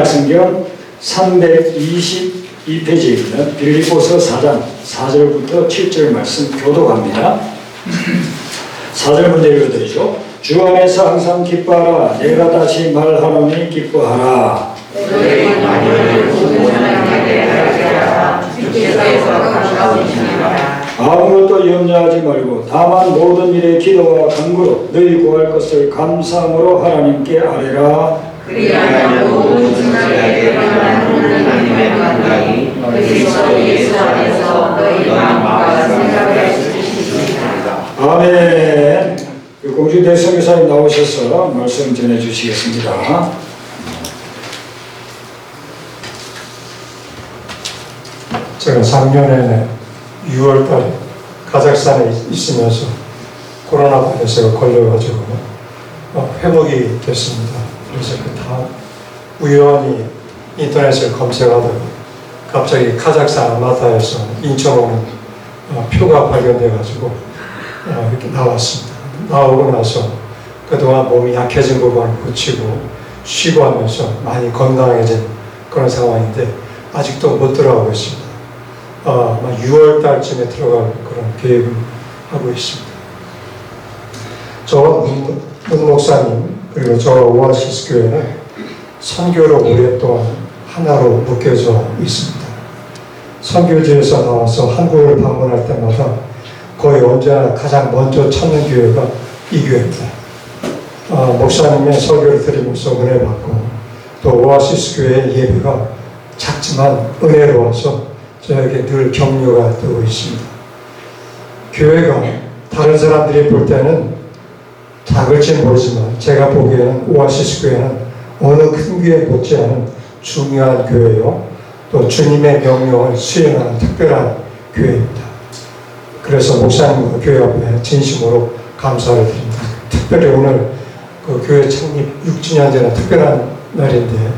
성경 322페이지에 있는 빌립보서 4장 4절부터 7절 말씀 교독합니다. 4절 먼저 읽어드리죠. 주 안에서 항상 기뻐하라. 내가 다시 말하노니 기뻐하라. 아무것도 염려하지 말고 다만 모든 일에 기도와 간구로 너희 구할 것을 감사함으로 하나님께 아뢰라. 그리하여 모든 중자에게 하나님의 감당이 그리스도 예수 안에서 너희 마음과 생각을 주시리이다. 아멘. 공주대 선교사님 나오셔서 말씀 전해주시겠습니다. 제가 작년에 6월달에 카자흐스탄에 있으면서 코로나 바이러스에 걸려가지고 회복이 됐습니다. 그래서 다 우연히 인터넷을 검색하다가 갑자기 카자흐스탄 알마타에서 인천 오는 표가 발견돼가지고 이렇게 나왔습니다. 나오고 나서 그동안 몸이 약해진 부분을 고치고 쉬고 하면서 많이 건강해진 그런 상황인데 아직도 못 들어가고 있습니다. 6월 달쯤에 들어갈 그런 계획을 하고 있습니다. 저 문 목사님 그리고 저 오아시스 교회는 선교로 오랫동안 하나로 묶여져 있습니다. 선교지에서 나와서 한국을 방문할 때마다 거의 언제나 가장 먼저 찾는 교회가 이 교회입니다. 목사님의 설교를 들으면서 은혜 받고 또 오아시스 교회의 예배가 작지만 은혜로워서 저에게 늘 격려가 되고 있습니다. 교회가 다른 사람들이 볼 때는 작을지 모르지만 제가 보기에는 오아시스 교회는 어느 큰 교회 못지않은 중요한 교회요. 또 주님의 명령을 수행하는 특별한 교회입니다. 그래서 목사님과 교회 앞에 진심으로 감사를 드립니다. 특별히 오늘 그 교회 창립 6주년 되는 특별한 날인데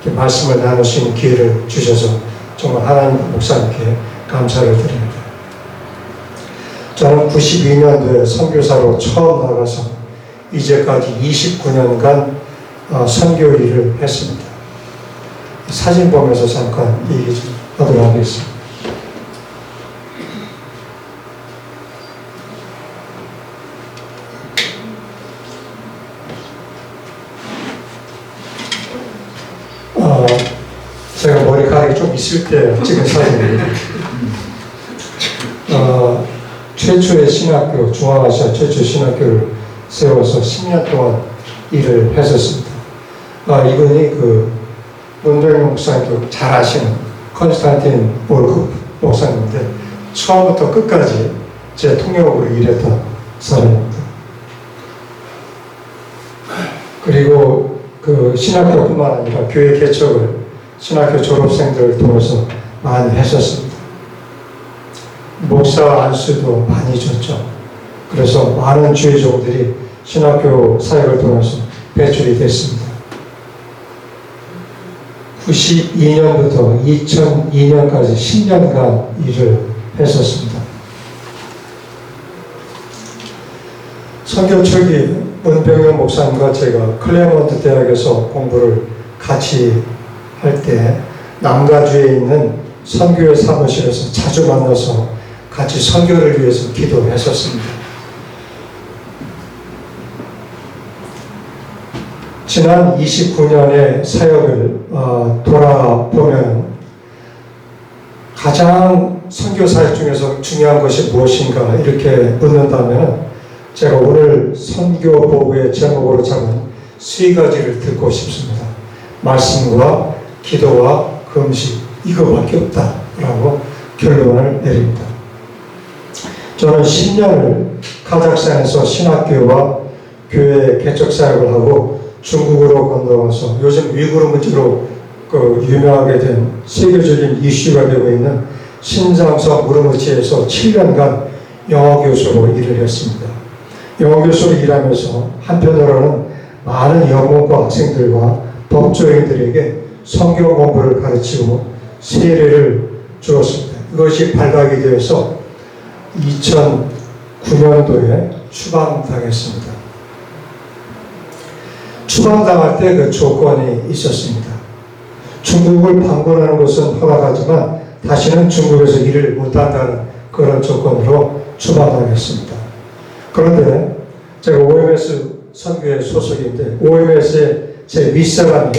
이렇게 말씀을 나눌 수 있는 기회를 주셔서 정말 하나님 목사님께 감사를 드립니다. 저는 92년도에 선교사로 처음 나가서 이제까지 29년간 선교 일을 했습니다. 사진 보면서 잠깐 얘기 좀 하도록 하겠습니다. 제가 머리카락이 좀 있을 때 찍은 사진입니다. 최초의 신학교, 중앙아시아 최초 신학교를 세워서 10년 동안 일을 했었습니다. 이분이 문병용 목사님도 잘 아시는 컨스탄틴 보르크 목사님인데 처음부터 끝까지 제 통역으로 일했던 사람입니다. 그리고 신학교뿐만 아니라 교회 개척을 신학교 졸업생들을 통해서 많이 했었습니다. 목사 안수도 많이 줬죠. 그래서 많은 주의종들이 신학교 사역을 통해서 배출이 됐습니다. 92년부터 2002년까지 10년간 일을 했었습니다. 선교 초기 문병용 목사님과 제가 클레먼트 대학에서 공부를 같이 할 때 남가주에 있는 선교회 사무실에서 자주 만나서 같이 선교를 위해서 기도했었습니다. 지난 29년의 사역을 돌아보면 가장 선교 사역 중에서 중요한 것이 무엇인가 이렇게 묻는다면 제가 오늘 선교 보고의 제목으로 잡은 3가지를 듣고 싶습니다. 말씀과 기도와 금식 이거밖에 없다라고 결론을 내립니다. 저는 10년을 카자흐스탄에서 신학교와 교회 개척 사역을 하고 중국으로 건너가서 요즘 위구르 문제로 유명하게 된 세계적인 이슈가 되고 있는 신장성 우르무치에서 7년간 영어 교수로 일을 했습니다. 영어 교수로 일하면서 한편으로는 많은 영문과 학생들과 법조인들에게 성경 공부를 가르치고 세례를 주었습니다. 이것이 발각이 되어서 2009년도에 추방당했습니다. 추방당할 때 그 조건이 있었습니다. 중국을 방문하는 것은 허락하지만 다시는 중국에서 일을 못한다는 그런 조건으로 추방하겠습니다. 그런데 제가 OMS 선교회 소속인데 OMS의 제 윗사람이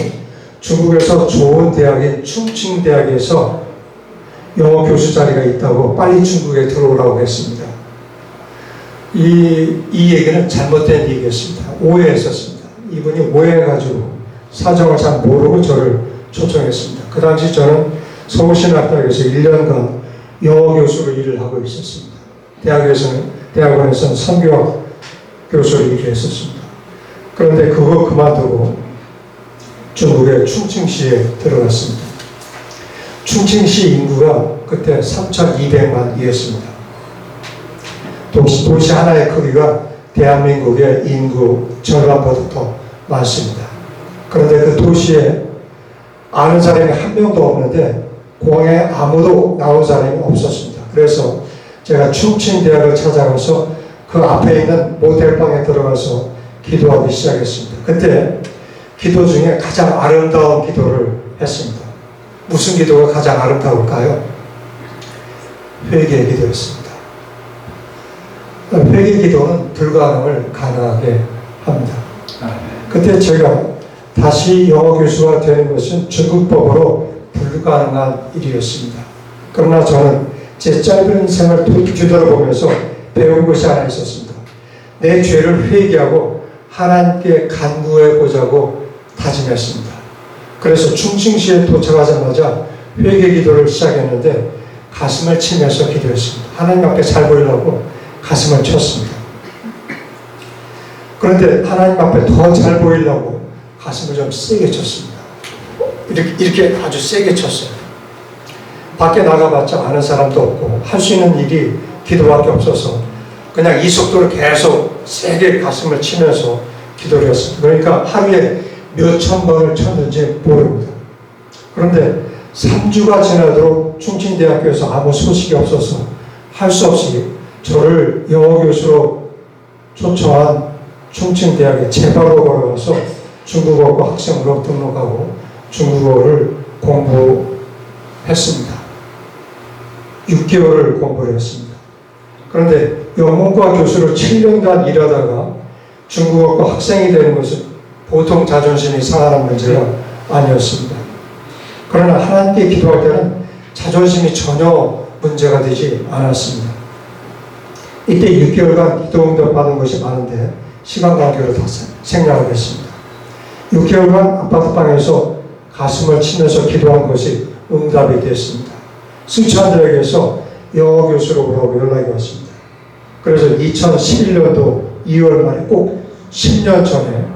중국에서 좋은 대학인 충칭대학에서 영어 교수 자리가 있다고 빨리 중국에 들어오라고 했습니다. 이 얘기는 잘못된 얘기였습니다. 오해했었습니다. 이분이 오해해가지고 사정을 잘 모르고 저를 초청했습니다. 그 당시 저는 서울신학대학에서 1년간 영어 교수로 일을 하고 있었습니다. 대학원에서는 선교학 교수로 일을 했었습니다. 그런데 그거 그만두고 중국의 충칭시에 들어갔습니다. 충칭시 인구가 그때 3,200만이었습니다. 도시 하나의 크기가 대한민국의 인구 절반보다 더 많습니다. 그런데 그 도시에 아는 사람이 한 명도 없는데 공항에 아무도 나온 사람이 없었습니다. 그래서 제가 충칭대학을 찾아가서 그 앞에 있는 모텔방에 들어가서 기도하기 시작했습니다. 그때 기도 중에 가장 아름다운 기도를 했습니다. 무슨 기도가 가장 아름다울까요? 회개 기도였습니다. 회개 기도는 불가능을 가능하게 합니다. 그때 제가 다시 영어 교수가 되는 것은 중국법으로 불가능한 일이었습니다. 그러나 저는 제 짧은 인생을 뒤돌아보면서 배운 것이 하나 있었습니다. 내 죄를 회개하고 하나님께 간구해 보자고 다짐했습니다. 그래서 충칭시에 도착하자마자 회개 기도를 시작했는데 가슴을 치면서 기도했습니다. 하나님 앞에 잘 보이려고 가슴을 쳤습니다. 그런데 하나님 앞에 더 잘 보이려고 가슴을 좀 세게 쳤습니다. 이렇게 아주 세게 쳤어요. 밖에 나가봤자 아는 사람도 없고 할 수 있는 일이 기도밖에 없어서 그냥 이 속도로 계속 세게 가슴을 치면서 기도를 했습니다. 그러니까 하루에 몇천 번을 쳤는지 모릅니다. 그런데 3주가 지나도록 충칭대학교에서 아무 소식이 없어서 할 수 없이 저를 영어 교수로 초청한 충칭대학에 제 발로 걸어가서 중국어과 학생으로 등록하고 중국어를 공부했습니다. 6개월을 공부를 했습니다. 그런데 영문과 교수로 7년간 일하다가 중국어과 학생이 되는 것은 보통 자존심이 상하는 문제가 아니었습니다. 그러나 하나님께 기도할 때는 자존심이 전혀 문제가 되지 않았습니다. 이때 6개월간 기도 응답 받은 것이 많은데 시간 관계로 다 생략을 했습니다. 6개월간 아파트방에서 가슴을 치면서 기도한 것이 응답이 됐습니다. 수천대학에서 영어 교수로 오라고 연락이 왔습니다. 그래서 2011년도 2월 말에 꼭 10년 전에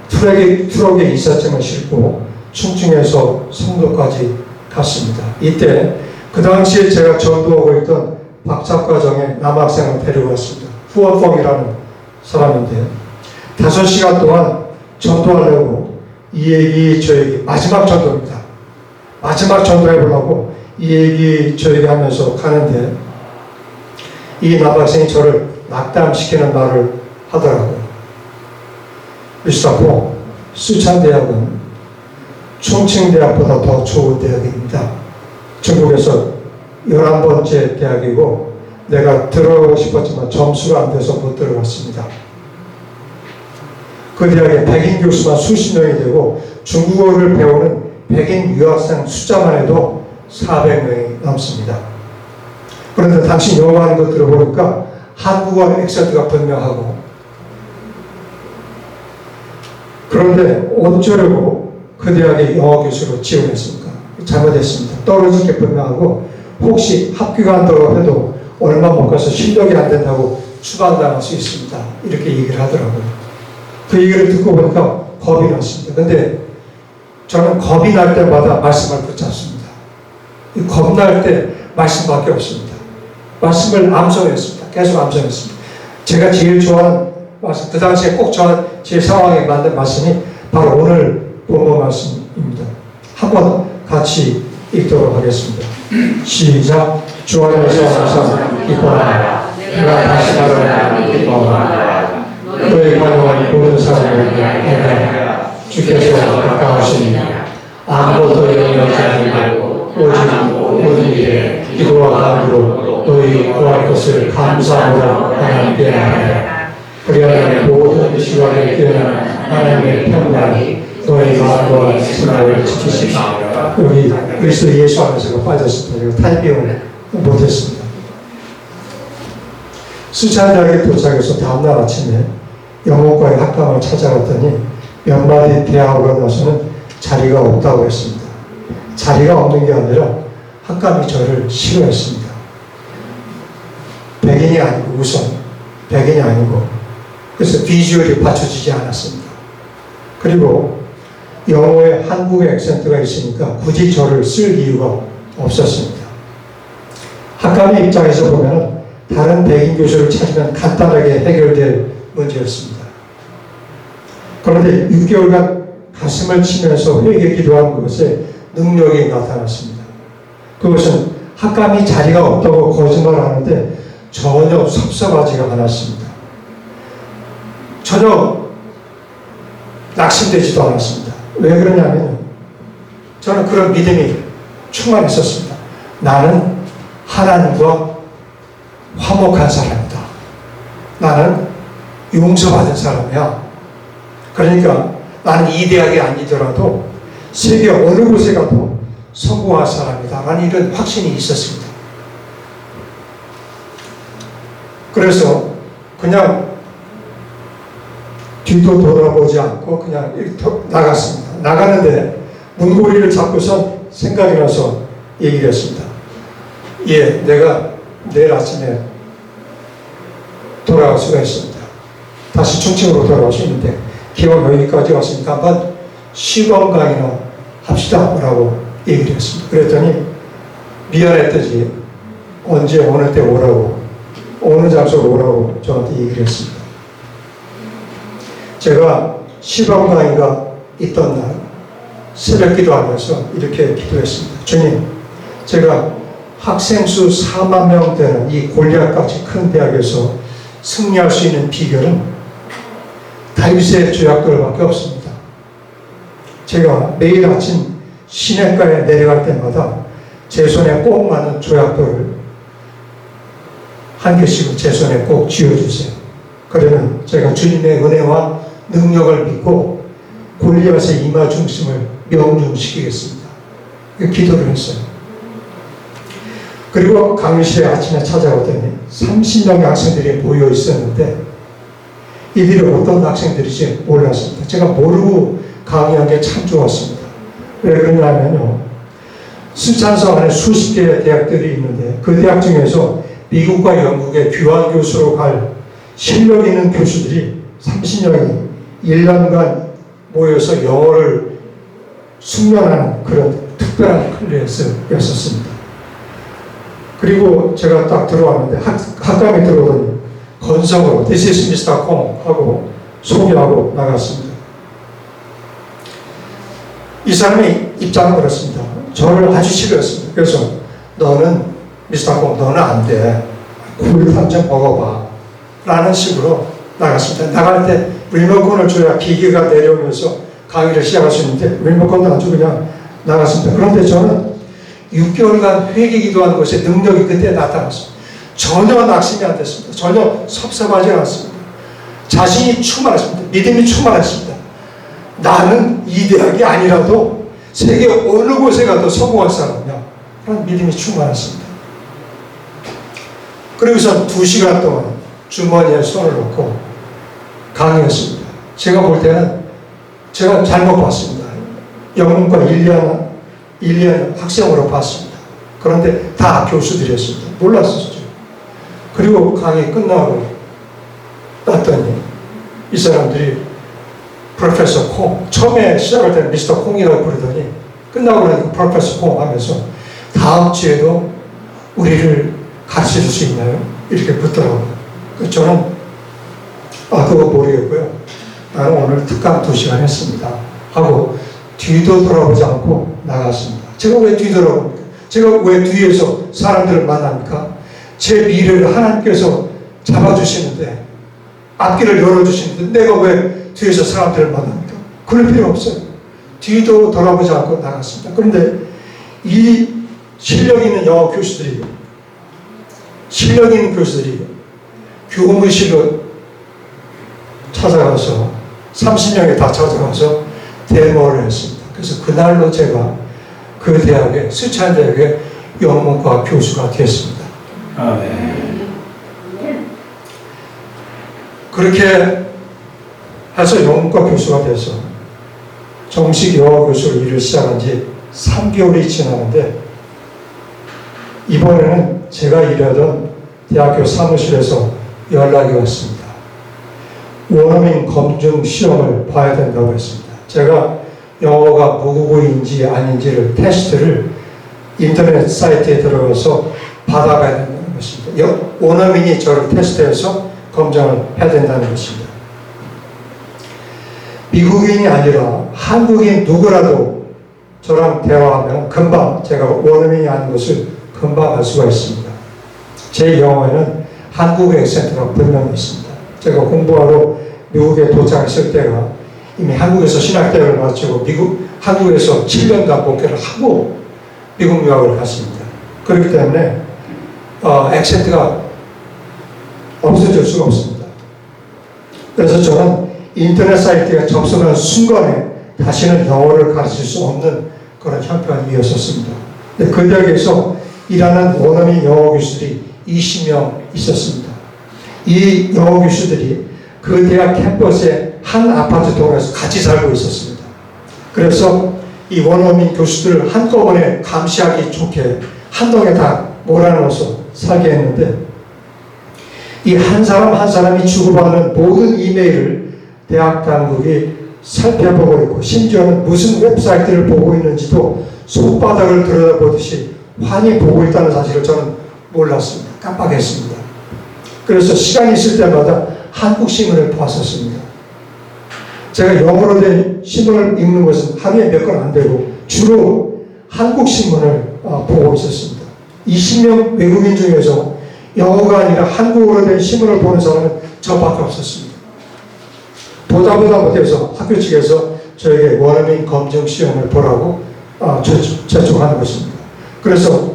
트럭에 이삿짐을 싣고 충칭에서 성도까지 갔습니다. 이때 그 당시에 제가 전도하고 있던 박사과정의 남학생을 데려갔습니다. 후원범이라는 사람인데 5시간 동안 전도하려고 이 얘기 저 얘기 마지막 전도입니다. 마지막 전도해보려고 이 얘기 저 얘기 하면서 가는데 이 남학생이 저를 낙담시키는 말을 하더라고요. 미스터 수찬대학은 충칭대학보다 더 좋은 대학입니다. 중국에서 11번째 대학이고 내가 들어가고 싶었지만 점수가 안 돼서 못 들어갔습니다. 그 대학에 백인 교수만 수십 명이 되고 중국어를 배우는 백인 유학생 숫자만 해도 400명이 넘습니다. 그런데 당신 영어하는 거 들어보니까 한국어 액센트가 분명하고 그런데 어쩌려고 그 대학에 영어 교수로 지원했습니까? 잘못했습니다. 떨어질 게 분명하고 혹시 합격이 안 되고 해도 얼마 못 가서 실력이 안 된다고 추방당할 수 있습니다. 이렇게 얘기를 하더라고요. 그 얘기를 듣고 보니까 겁이 났습니다. 근데 저는 겁이 날 때마다 말씀을 붙잡습니다. 이 겁날 때 말씀밖에 없습니다. 말씀을 암송했습니다. 계속 암송했습니다. 제가 제일 좋아하는 말씀, 그 당시에 꼭 제 상황에 맞는 말씀이 바로 오늘 본문 말씀입니다. 한번 같이 읽도록 하겠습니다. 시작. 주 안에서 항상 기뻐하라. 내가 다시 나를 기뻐하라. 너의 관용한 모든 사람을 위하여 주께서 가까우시니 아무것도 오직 모든 일에 기도와 간구로 너희 구할 것을 감사하노라 하나님께 하나라. 그리하여 모든 시간에 깨어나는 하나님의 평강이 너희 마음과 생각을 지키시리라. 여기 그리스도 예수 안에서가 빠졌습니다. 제가 타이핑을 못했습니다. 수차대학에 도착해서 다음날 아침에 영어과의 학감을 찾아갔더니 몇 마디 대화하고 나서는 자리가 없다고 했습니다. 자리가 없는 게 아니라 학감이 저를 싫어했습니다. 백인이 아니고 우선 백인이 아니고 그래서 비주얼이 받쳐지지 않았습니다. 그리고 영어에 한국의 액센트가 있으니까 굳이 저를 쓸 이유가 없었습니다. 학감의 입장에서 보면 다른 백인 교수를 찾으면 간단하게 해결될 문제였습니다. 그런데 6개월간 가슴을 치면서 회개 기도한 것에 능력이 나타났습니다. 그것은 학감이 자리가 없다고 거짓말하는데 전혀 섭섭하지가 않았습니다. 전혀 낙심되지도 않았습니다. 왜 그러냐면 저는 그런 믿음이 충만했었습니다. 나는 하나님과 화목한 사람이다. 나는 용서받은 사람이야. 그러니까 나는 이 대학이 아니더라도 세계 어느 곳에 가도 성공할 사람이다. 라는 이런 확신이 있었습니다. 그래서 그냥 뒤도 돌아보지 않고 그냥 나갔습니다. 나가는데 문고리를 잡고서 생각이 나서 얘기를 했습니다. 예, 내가 내일 아침에 돌아갈 수가 있습니다. 다시 충칭으로 돌아갈 수 있는데 기왕 여기까지 왔으니까 한번 시범 강의나 합시다 라고 얘기를 했습니다. 그랬더니 미안했더니 언제 어느 때 오라고 어느 장소로 오라고 저한테 얘기를 했습니다. 제가 시범 강의가 있던 날 새벽 기도하면서 이렇게 기도했습니다. 주님, 제가 학생 수 4만 명 되는 이 골리앗같이 큰 대학에서 승리할 수 있는 비결은 다윗의 조약돌밖에 없습니다. 제가 매일 아침 시냇가에 내려갈 때마다 제 손에 꼭 맞는 조약돌을 한 개씩은 제 손에 꼭 쥐어주세요. 그러면 제가 주님의 은혜와 능력을 믿고 골리앗의 임하 중심을 명중시키겠습니다. 기도를 했어요. 그리고 강의실에 아침에 찾아왔더니 30명의 학생들이 모여 있었는데 이들이 어떤 학생들인지 몰랐습니다. 제가 모르고 강의한 게 참 좋았습니다. 왜 그러냐면요, 수찬서 안에 수십 개의 대학들이 있는데 그 대학 중에서 미국과 영국의 교환 교수로 갈 실력 있는 교수들이 30명이 1년간 모여서 영어를 숙련하는 그런 특별한 클래스였었습니다. 그리고 제가 딱 들어왔는데 학감에 들어오더니 건성으로 This is Mr. Kong 하고 소개하고 나갔습니다. 이 사람의 입장은 그렇습니다. 저를 아주 싫어했습니다. 그래서 너는 Mr. Kong 너는 안 돼. 굴 한 점 먹어봐 라는 식으로 나갔습니다. 나갈 때 리모컨을 줘야 기계가 내려오면서 강의를 시작할 수 있는데 리모컨도 안 주고 그냥 나갔습니다. 그런데 저는 6개월간 회개 기도하는 것에 능력이 그때 나타났습니다. 전혀 낙심이 안 됐습니다. 전혀 섭섭하지 않았습니다. 자신이 충만했습니다. 믿음이 충만했습니다. 나는 이 대학이 아니라도 세계 어느 곳에 가도 성공할 사람이야. 그런 믿음이 충만했습니다. 그러고서 2시간 동안 주머니에 손을 넣고 강의했습니다. 제가 볼 때는 제가 잘못 봤습니다. 영문과 1년 학생으로 봤습니다. 그런데 다 교수들이었습니다. 몰랐었죠. 그리고 강의 끝나고 났더니 이 사람들이 프로페서 콩, 처음에 시작할 때는 미스터 콩이라고 부르더니 끝나고 나니까 프로페서 콩 하면서 다음 주에도 우리를 가르쳐 줄 수 있나요? 이렇게 묻더라고요. 저는 그거 모르겠고요. 나는 오늘 특강 2시간 했습니다. 하고 뒤도 돌아보지 않고 나갔습니다. 제가 왜 뒤돌아봅니까? 제가 왜 뒤에서 사람들을 만납니까? 제 미래를 하나님께서 잡아주시는데 앞길을 열어주시는데 내가 왜 뒤에서 사람들을 만납니까? 그럴 필요 없어요. 뒤도 돌아보지 않고 나갔습니다. 그런데 이 실력 있는 영어 교수들이 교무실로 찾아가서 30명이 다 찾아가서 데모를 했습니다. 그래서 그날로 제가 그 대학에 스촨 대학의 영문과 교수가 됐습니다. 그렇게 해서 영문과 교수가 돼서 정식 영어 교수로 일을 시작한 지 3개월이 지나는데 이번에는 제가 일하던 대학교 사무실에서 연락이 왔습니다. 원어민 검증 시험을 봐야 된다고 했습니다. 제가 영어가 모국어인지 아닌지를 테스트를 인터넷 사이트에 들어가서 받아가야 된다는 것입니다. 원어민이 저를 테스트해서 검증을 해야 된다는 것입니다. 미국인이 아니라 한국인 누구라도 저랑 대화하면 금방 제가 원어민이 아닌 것을 금방 알 수가 있습니다. 제 영어에는 한국 액센트가 분명히 있습니다. 제가 공부하러 미국에 도착했을 때가 이미 한국에서 신학대학을 마치고 한국에서 7년간 목회를 하고 미국 유학을 갔습니다. 그렇기 때문에 액센트가 없어질 수가 없습니다. 그래서 저는 인터넷 사이트에 접속한 순간에 다시는 영어를 가르칠 수 없는 그런 형편이었었습니다. 그 대학에서 일하는 원어민 영어 교수들이 20명 있었습니다. 이 영어 교수들이 그 대학 캠퍼스의 한 아파트 동에서 같이 살고 있었습니다. 그래서 이 원어민 교수들을 한꺼번에 감시하기 좋게 한 동에 다 몰아넣어서 살게 했는데 이 한 사람 한 사람이 주고받는 모든 이메일을 대학 당국이 살펴보고 있고 심지어는 무슨 웹사이트를 보고 있는지도 손바닥을 들여다보듯이 환히 보고 있다는 사실을 저는 몰랐습니다. 깜빡했습니다. 그래서 시간이 있을 때마다 한국 신문을 봤었습니다. 제가 영어로 된 신문을 읽는 것은 하루에 몇 건 안 되고 주로 한국 신문을 보고 있었습니다. 20명 외국인 중에서 영어가 아니라 한국어로 된 신문을 보는 사람은 저밖에 없었습니다. 보다 못해서 학교 측에서 저에게 원어민 검증 시험을 보라고 재촉하는 것입니다. 그래서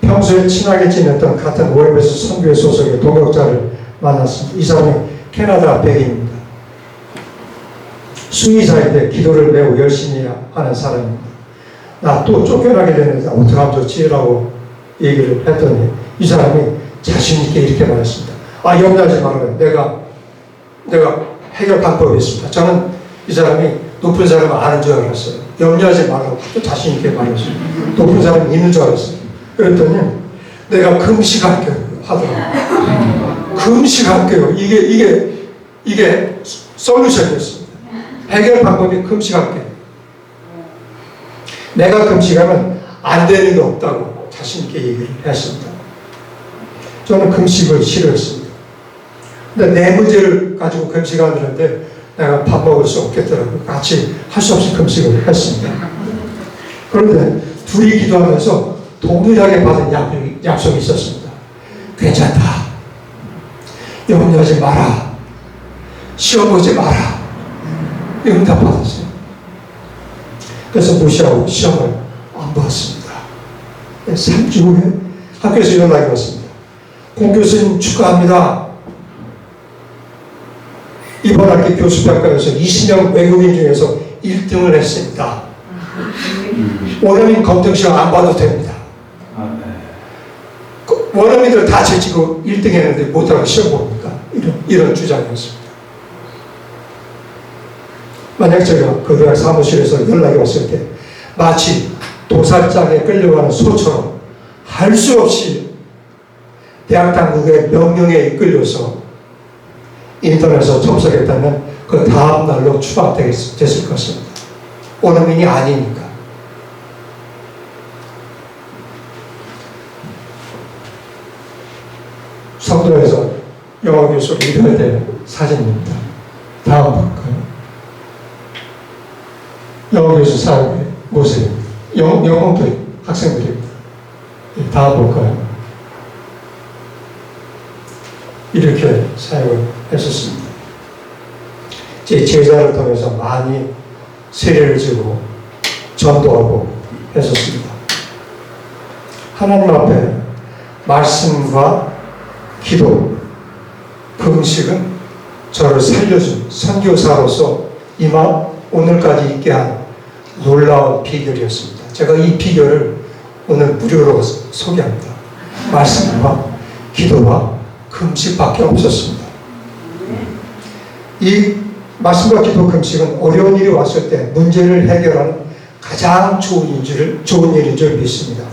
평소에 친하게 지냈던 같은 OMS 선교회 소속의 동역자를 만났습니다. 이 사람이 캐나다 백인입니다. 수의사인데 기도를 매우 열심히 하는 사람입니다. 나 또 쫓겨나게 되는데 어떡하면 좋지? 라고 얘기를 했더니 이 사람이 자신있게 이렇게 말했습니다. 염려하지 말아요. 내가 해결 방법이 있습니다. 저는 이 사람이 높은 사람을 아는 줄 알았어요. 염려하지 말라고 아주 자신있게 말했어요. 높은 사람이 있는 줄 알았어요. 그랬더니 내가 금식할게요 하더라고요. 금식할게요. 이게 솔루션이었습니다. 해결 방법이 금식할게요. 내가 금식하면 안 되는 게 없다고 자신있게 얘기를 했습니다. 저는 금식을 싫어했습니다. 근데 내 문제를 가지고 금식하는데 내가 밥 먹을 수 없겠더라고요. 같이 할 수 없이 금식을 했습니다. 그런데 둘이 기도하면서 동일하게 받은 약속이 있었습니다. 괜찮다. 염려하지 마라. 시험 보지 마라. 응답 받았어요. 그래서 무시하고 시험을 안 보았습니다. 3주 후에 학교에서 연락이 왔습니다. 공 교수님 축하합니다. 이번 학기 교수평가에서 20명 외국인 중에서 1등을 했습니다. 원어민 검증 시험 안 봐도 됩니다. 원어민들 다 제치고 1등 했는데 못하고 시험 봅니까? 이런 주장이었습니다. 만약 제가 그 대학 사무실에서 연락이 왔을 때 마치 도살장에 끌려가는 소처럼 할 수 없이 대학 당국의 명령에 이끌려서 인터넷에 접속했다면 그 다음 날로 추방됐을 것입니다. 원어민이 아니니까. 성도에서 영어 교수 일할 때 사진입니다. 다음 볼까요? 영어 교수 사역의 모습입니다. 영어교육 학생들입니다. 다음 볼까요? 이렇게 사역을 했었습니다. 제 제자를 통해서 많이 세례를 지고 전도하고 했었습니다. 하나님 앞에 말씀과 기도, 금식은 저를 살려준 선교사로서 오늘까지 있게 한 놀라운 비결이었습니다. 제가 이 비결을 오늘 무료로 소개합니다. 말씀과 기도와 금식밖에 없었습니다. 이 말씀과 기도, 금식은 어려운 일이 왔을 때 문제를 해결하는 가장 좋은 일인 줄 믿습니다.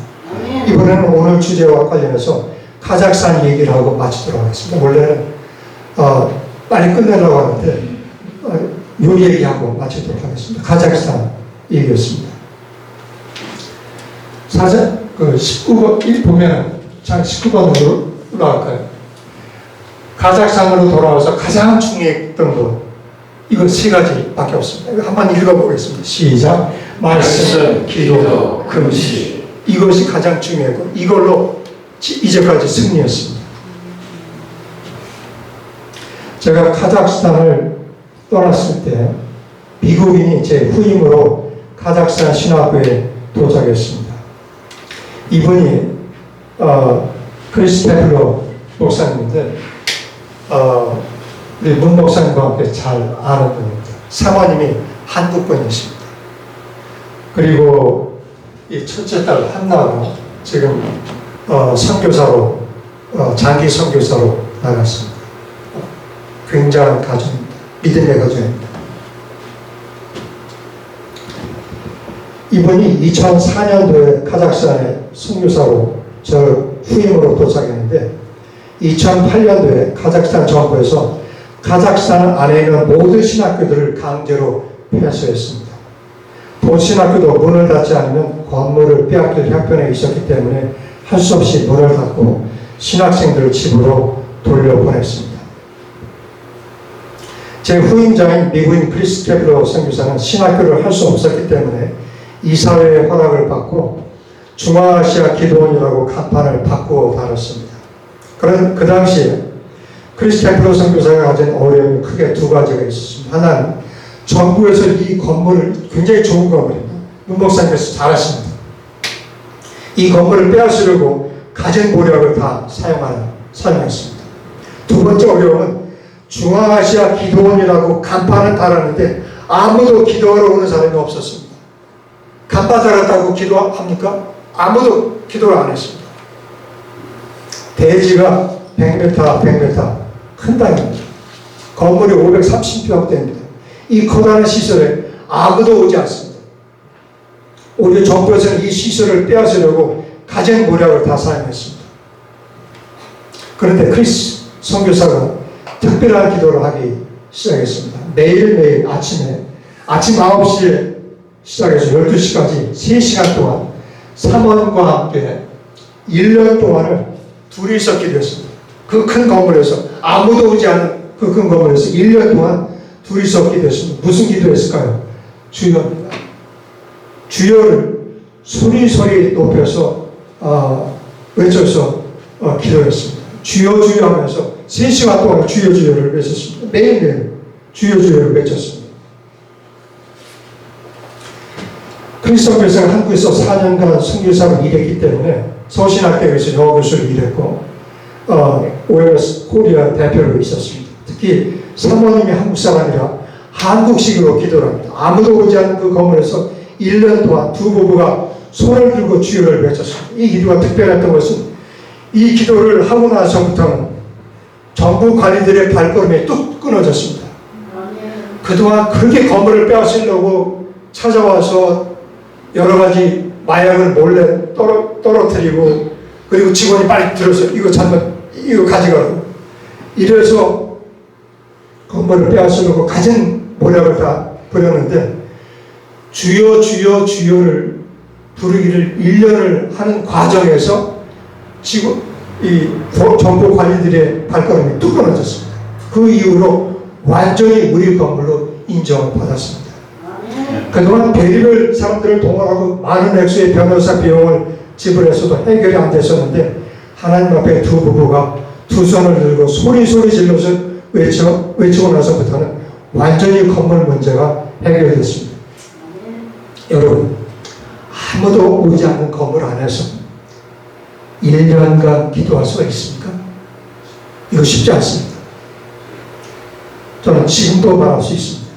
이번에는 오늘 주제와 관련해서 카자흐스탄 얘기를 하고 마치도록 하겠습니다. 원래는 빨리 끝내려고 하는데 요 얘기하고 마치도록 하겠습니다. 카자흐스탄 얘기였습니다. 사전 19번 1 보면 장 19번으로 올라갈까요? 카자흐스탄으로 돌아와서 가장 중요했던 것, 이거 세 가지밖에 없습니다. 한번 읽어보겠습니다. 시작. 말씀, 기도, 금식. 이것이 가장 중요했고 이걸로 이제까지 승리했습니다. 제가 카자흐스탄을 떠났을 때 미국인이 제 후임으로 카자흐스탄 신학교에 도착했습니다. 이분이 크리스테플로 목사님인데 우리 문 목사님과 함께 잘 아는 분입니다. 사모님이 한국 분이십니다. 그리고 이 첫째 딸 한나가 지금 선교사로 장기 선교사로 나갔습니다. 굉장한 가정입니다. 믿음의 가정입니다. 이분이 2004년도에 카자흐스탄에 선교사로 저 후임으로 도착했는데 2008년도에 카자흐스탄 정부에서 카자흐스탄 안에 있는 모든 신학교들을 강제로 폐쇄했습니다. 보신학교도 문을 닫지 않으면 건물을 빼앗길 형편에 있었기 때문에 할 수 없이 문을 닫고 신학생들을 집으로 돌려보냈습니다. 제 후임자인 미국인 크리스테플로 선교사는 신학교를 할 수 없었기 때문에 이사회의 허락을 받고 중앙아시아 기도원이라고 간판을 바꾸어 달았습니다. 그런 그 당시에 크리스테플로 선교사가 가진 어려움이 크게 두 가지가 있었습니다. 하나는 정부에서 이 건물을, 굉장히 좋은 건물입니다. 문 목사님께서 잘 아십니다. 이 건물을 빼앗으려고 가진 모략을 다 사용했습니다. 두 번째 어려움은 중앙아시아 기도원이라고 간판을 달았는데 아무도 기도하러 오는 사람이 없었습니다. 간판 달았다고 기도합니까? 아무도 기도를 안 했습니다. 대지가 100m 큰 땅입니다. 건물이 530평대입니다. 이 커다란 시설에 아무도 오지 않습니다. 오히려 정부에서는 이 시설을 빼앗으려고 가진 모략을 다 사용했습니다. 그런데 크리스 선교사가 특별한 기도를 하기 시작했습니다. 매일매일 아침 9시에 시작해서 12시까지 3시간 동안 사모님과 함께 1년 동안을 둘이서 기도했습니다. 그 큰 건물에서 아무도 오지 않은 그 큰 건물에서 1년 동안 둘이서 기도했습니다. 무슨 기도했을까요? 주여입니다. 주여를 소리 높여서 외쳐서 기도했습니다. 주여 주여 하면서 3시간 동안 주여 주여를 외쳤습니다. 매일매일 주여 주여를 외쳤습니다. 크리스천 교사가 한국에서 4년간 선교사로 일했기 때문에 서신학교에서 영어 교수를 일했고 OMS 코리아 대표로 있었습니다. 특히 사모님이 한국 사람이라 한국식으로 기도를 합니다. 아무도 오지 않는 그 건물에서 1년 동안 두 부부가 손을 들고 주여를 외쳤습니다. 이 기도가 특별했던 것은 이 기도를 하고 나서부터는 정부 관리들의 발걸음이 뚝 끊어졌습니다. 그동안 그렇게 건물을 빼앗으려고 찾아와서 여러 가지 마약을 몰래 떨어뜨리고 그리고 직원이 빨리 들어서 이거 가져가라고 이래서 건물을 빼앗으려고 가진 모략을 다 부렸는데 주여 주여 주여를 부르기를 1년을 하는 과정에서 이 정부 관리들의 발걸음이 뚝 끊어졌습니다. 그 이후로 완전히 우리 건물로 인정을 받았습니다. 그동안 별의별 사람들을 동원하고 많은 액수의 변호사 비용을 지불해서도 해결이 안 됐었는데 하나님 앞에 두 부부가 두 손을 들고 소리 질러서 외치고 나서부터는 완전히 건물 문제가 해결됐습니다. 여러분, 아무도 오지 않는 건물 안에서 1년간 기도할 수가 있습니까? 이거 쉽지 않습니다. 저는 지금도 말할 수 있습니다.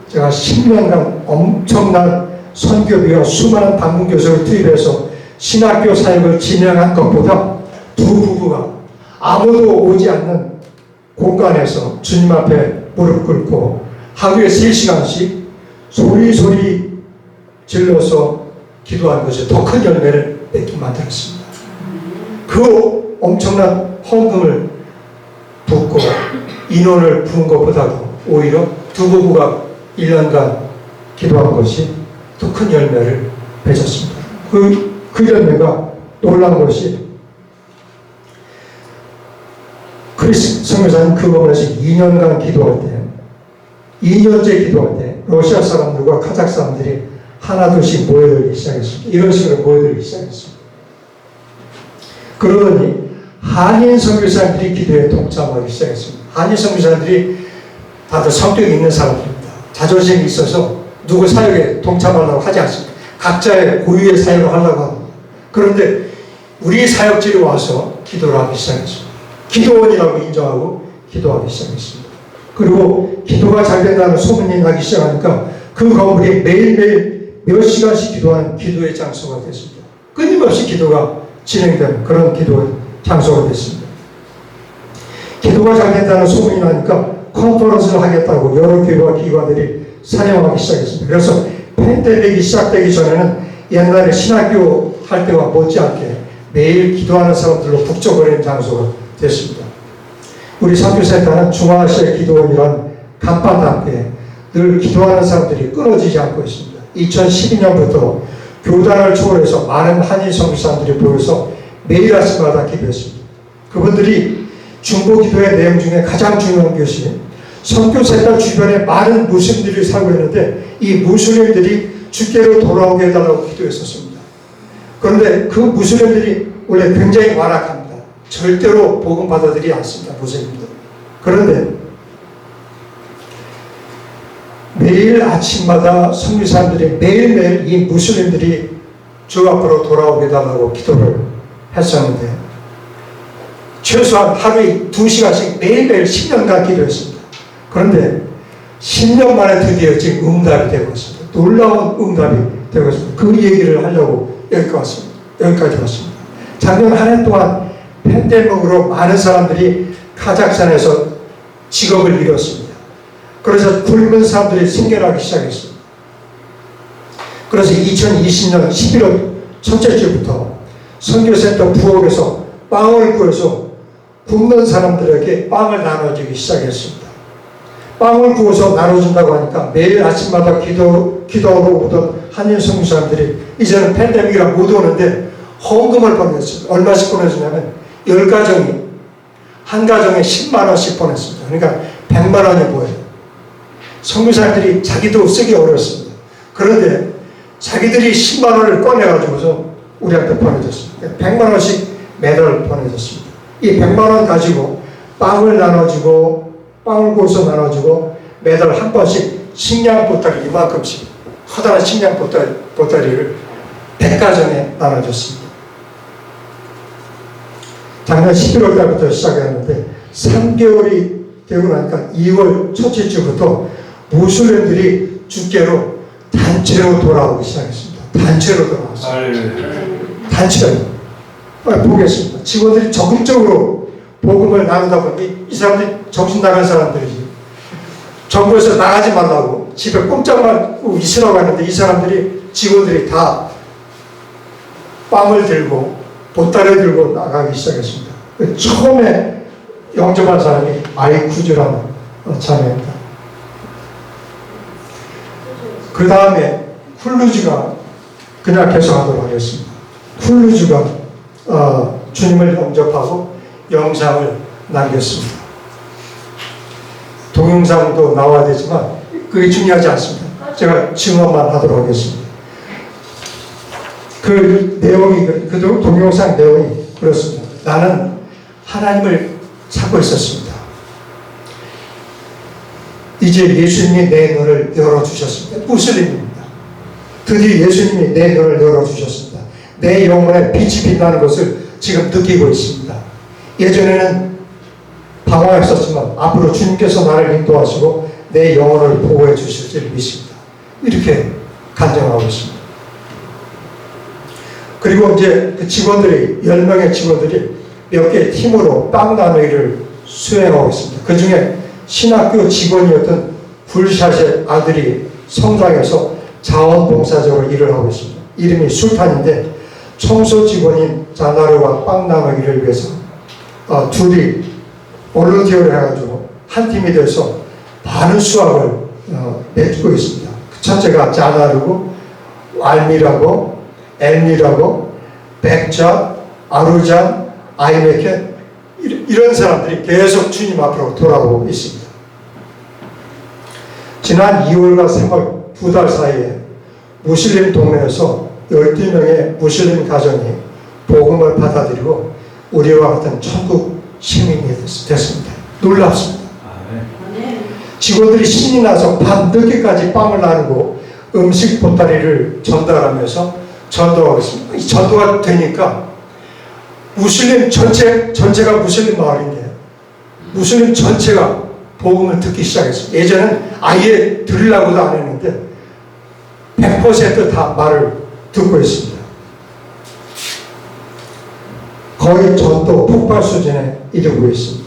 제가 10년간 엄청난 선교비와 수많은 방문교사를 투입해서 신학교 사역을 진행한 것보다 두 부부가 아무도 오지 않는 공간에서 주님 앞에 무릎 꿇고 하루에 3시간씩 소리 질러서 기도한 것이 더 큰 열매를 맺게 만들었습니다. 그 엄청난 헌금을 붓고 인원을 부은 것보다도 오히려 두 부부가 1년간 기도한 것이 더 큰 열매를 맺었습니다. 그 열매가 놀라운 것이 크리스 선교사님 그 건물에서 2년간 기도할 때 2년째 기도할 때 러시아 사람들과 카자흐 사람들이 하나둘씩 모여들기 시작했습니다. 이런 식으로 모여들기 시작했습니다. 그러더니 한인 선교사님들이 기도에 동참하기 시작했습니다. 한인 선교사님들이 다들 성격이 있는 사람들입니다. 자존심이 있어서 누구 사역에 동참하려고 하지 않습니다. 각자의 고유의 사역을 하려고 합니다. 그런데 우리 사역지에 와서 기도를 하기 시작했습니다. 기도원이라고 인정하고 기도하기 시작했습니다. 그리고 기도가 잘 된다는 소문이 나기 시작하니까 그 건물이 매일매일 몇 시간씩 기도하는 기도의 장소가 됐습니다. 끊임없이 기도가 진행되는 그런 기도의 장소가 됐습니다. 기도가 잘 된다는 소문이 나니까 컨퍼런스를 하겠다고 여러 교회와 기관들이 사용하기 시작했습니다. 그래서 팬데믹이 시작되기 전에는 옛날에 신학교 할 때와 못지않게 매일 기도하는 사람들로 북적거리는 장소가 됐습니다. 우리 선교센터는 중앙아시아 기도원이란 간판답게 늘 기도하는 사람들이 끊어지지 않고 있습니다. 2012년부터 교단을 초월해서 많은 한인 선교사님들이 모여서 매일 아침마다 기도했습니다. 그분들이 중보 기도의 내용 중에 가장 중요한 것이 선교센터 주변에 많은 무슬림들이 살고 있는데 이 무슬림들이 주께로 돌아오게 해달라고 기도했었습니다. 그런데 그 무슬림들이 원래 굉장히 완악합니다. 절대로 복음 받아들이지 않습니다. 무슬림들. 그런데 매일 아침마다 선교사님들이 매일매일 이 무슬림들이 주 앞으로 돌아오게 해달라고 기도를 했었는데 최소한 하루에 2시간씩 매일매일 10년간 기도했습니다. 그런데 10년 만에 드디어 지금 응답이 되고 있습니다. 놀라운 응답이 되고 있습니다. 그 얘기를 하려고 여기까지 왔습니다. 작년 한 해 동안 팬데믹으로 많은 사람들이 카자흐스탄에서 직업을 잃었습니다. 그래서 굶은 사람들이 생겨나기 시작했습니다. 그래서 2020년 11월 첫째 주부터 선교센터 부엌에서 빵을 구해서 굶는 사람들에게 빵을 나눠주기 시작했습니다. 빵을 구워서 나눠준다고 하니까 매일 아침마다 기도하러 오던 한인 선교사님들이 이제는 팬데믹이라 못 오는데 헌금을 보냈습니다. 얼마씩 보내주냐면 10가정이 한 가정에 10만 원씩 보냈습니다. 그러니까 100만 원이 뭐예요? 선교사님들이 자기도 쓰기 어렵습니다. 그런데 자기들이 10만 원을 꺼내가지고서 우리한테 보내줬습니다. 100만 원씩 매달 보내줬습니다. 이 100만 원 가지고 빵을 나눠주고 빵을 구워서 나눠주고 매달 한 번씩 식량 보따리 이만큼씩 커다란 식량 보따리를 100가정에 나눠줬습니다. 작년 11월 달부터 시작했는데 3개월이 되고 나니까 2월 첫째 주부터 무슬림들이 주께로 단체로 돌아오기 시작했습니다. 단체로 돌아왔습니다. 단체로. 보겠습니다. 직원들이 적극적으로 복음을 나누다 보니 이 사람들이 정신 나간 사람들이지. 정부에서 나가지 말라고 집에 꼼짝만 있으라고 하는데 이 사람들이 직원들이 다 빵을 들고 보따리 들고 나가기 시작했습니다. 처음에 영접한 사람이 마이쿠즈라는 자매입니다. 그 다음에 쿨루즈가 그냥 계속하도록 하겠습니다. 쿨루즈가 주님을 영접하고 영상을 남겼습니다. 동영상도 나와야 되지만 그게 중요하지 않습니다. 제가 증언만 하도록 하겠습니다. 그 내용이, 그 동영상 내용이 그렇습니다. 나는 하나님을 찾고 있었습니다. 이제 예수님이 내 눈을 열어주셨습니다. 무슬림입니다. 드디어 예수님이 내 눈을 열어주셨습니다. 내 영혼에 빛이 빛나는 것을 지금 느끼고 있습니다. 예전에는 방황했었지만 앞으로 주님께서 나를 인도하시고 내 영혼을 보호해 주실 줄 믿습니다. 이렇게 간증하고 있습니다. 그리고 이제 그 직원들이 10명의 직원들이 몇 개의 팀으로 빵 나누기를 수행하고 있습니다. 그 중에 신학교 직원이었던 불샷의 아들이 성당에서 자원봉사적으로 일을 하고 있습니다. 이름이 술탄인데 청소 직원인 자나르와 빵 나누기를 위해서 둘이 볼런티어를 해가지고 한 팀이 돼서 많은 수확을 내주고 있습니다. 그 첫째가 자나르고 알미라고 엘미라고 백자, 아루잔, 아이메켄 이런 사람들이 계속 주님 앞으로 돌아오고 있습니다. 지난 2월과 3월 2달 사이에 무슬림 동네에서 12명의 무슬림 가정이 복음을 받아들이고 우리와 같은 천국 시민이 됐습니다. 놀랍습니다. 직원들이 신이 나서 밤 늦게까지 빵을 나누고 음식 보따리를 전달하면서 전도하고 있습니다. 이 전도가 되니까 무슬림 전체가 무슬림 마을인데 무슬림 전체가 복음을 듣기 시작했어요. 예전엔 아예 들으려고도 안 했는데 100% 다 말을 듣고 있습니다. 거의 전도 폭발 수준에 이르고 있습니다.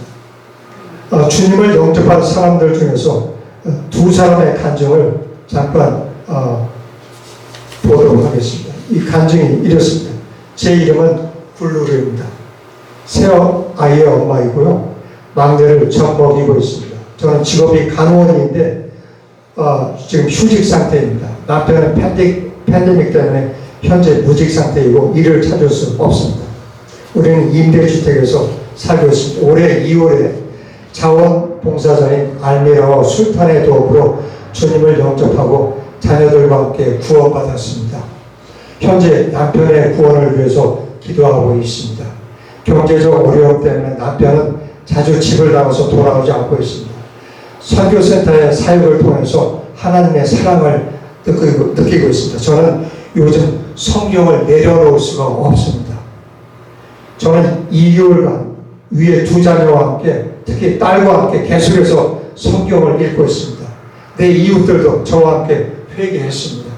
주님을 영접한 사람들 중에서 두 사람의 간증을 잠깐 보도록 하겠습니다. 이 간증이 이렇습니다. 제 이름은 굴루르입니다. 새 아이의 엄마이고요. 막내를 젖 먹이고 있습니다. 저는 직업이 간호원인데 지금 휴직 상태입니다. 남편은 팬데믹 때문에 현재 무직 상태이고 일을 찾을 수 없습니다. 우리는 임대주택에서 살고 있습니다. 올해 2월에 자원봉사자인 알미라와 술탄의 도움으로 주님을 영접하고 자녀들과 함께 구원받았습니다. 현재 남편의 구원을 위해서 기도하고 있습니다. 경제적 어려움 때문에 남편은 자주 집을 나가서 돌아오지 않고 있습니다. 선교센터의 사역을 통해서 하나님의 사랑을 느끼고 있습니다. 저는 요즘 성경을 내려놓을 수가 없습니다. 저는 2개월간 위에 두 자녀와 함께 특히 딸과 함께 계속해서 성경을 읽고 있습니다. 내 이웃들도 저와 함께 회개했습니다.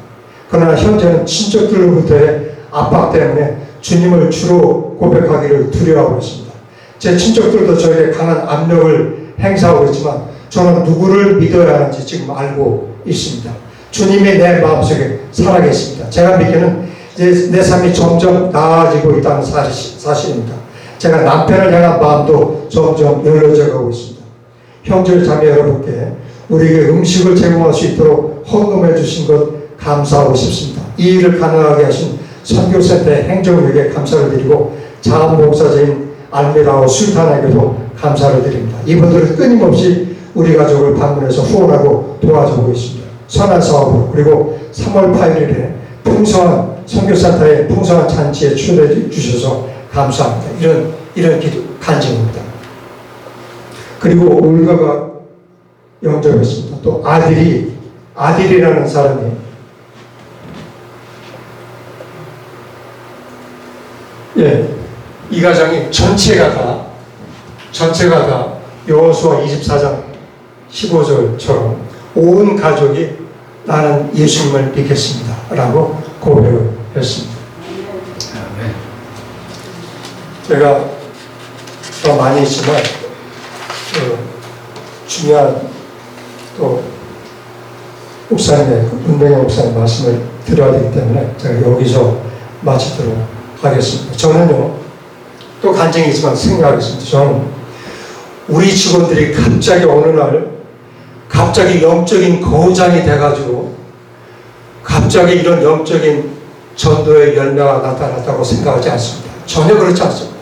그러나 현재는 친척들로부터의 압박 때문에 주님을 주로 고백하기를 두려워하고 있습니다. 제 친척들도 저에게 강한 압력을 행사하고 있지만 저는 누구를 믿어야 하는지 지금 알고 있습니다. 주님이 내 마음속에 살아계십니다. 제가 믿기는 이제 내 삶이 점점 나아지고 있다는 사실입니다. 제가 남편을 향한 마음도 점점 열려져 가고 있습니다. 형제 자매 여러분께 우리에게 음식을 제공할 수 있도록 헌금해 주신 것 감사하고 싶습니다. 이 일을 가능하게 하신 선교센터의 행정국에 감사를 드리고 자원봉사자인 알미라와 술탄에게도 감사를 드립니다. 이분들은 끊임없이 우리 가족을 방문해서 후원하고 도와주고 있습니다. 선한 사업으로 그리고 3월 8일에 풍성한 선교센터의 풍성한 잔치에 초대해 주셔서 감사합니다. 이런 기도 간증입니다. 그리고 올가가 영접했습니다. 또 아들이라는 사람이 이 가정이 전체가 다 여호수아 24장 15절처럼 온 가족이 나는 예수님을 믿겠습니다 라고 고백을 했습니다. 제가 더 많이 있지만 중요한 또 목사님의 문병영 목사님 말씀을 드려야 되기 때문에 제가 여기서 마치도록 하겠습니다. 저는요 또 간증이지만 생각하겠습니다. 저는 우리 직원들이 갑자기 어느 날 갑자기 영적인 거장이 돼가지고 갑자기 이런 영적인 전도의 열매가 나타났다고 생각하지 않습니다. 전혀 그렇지 않습니다.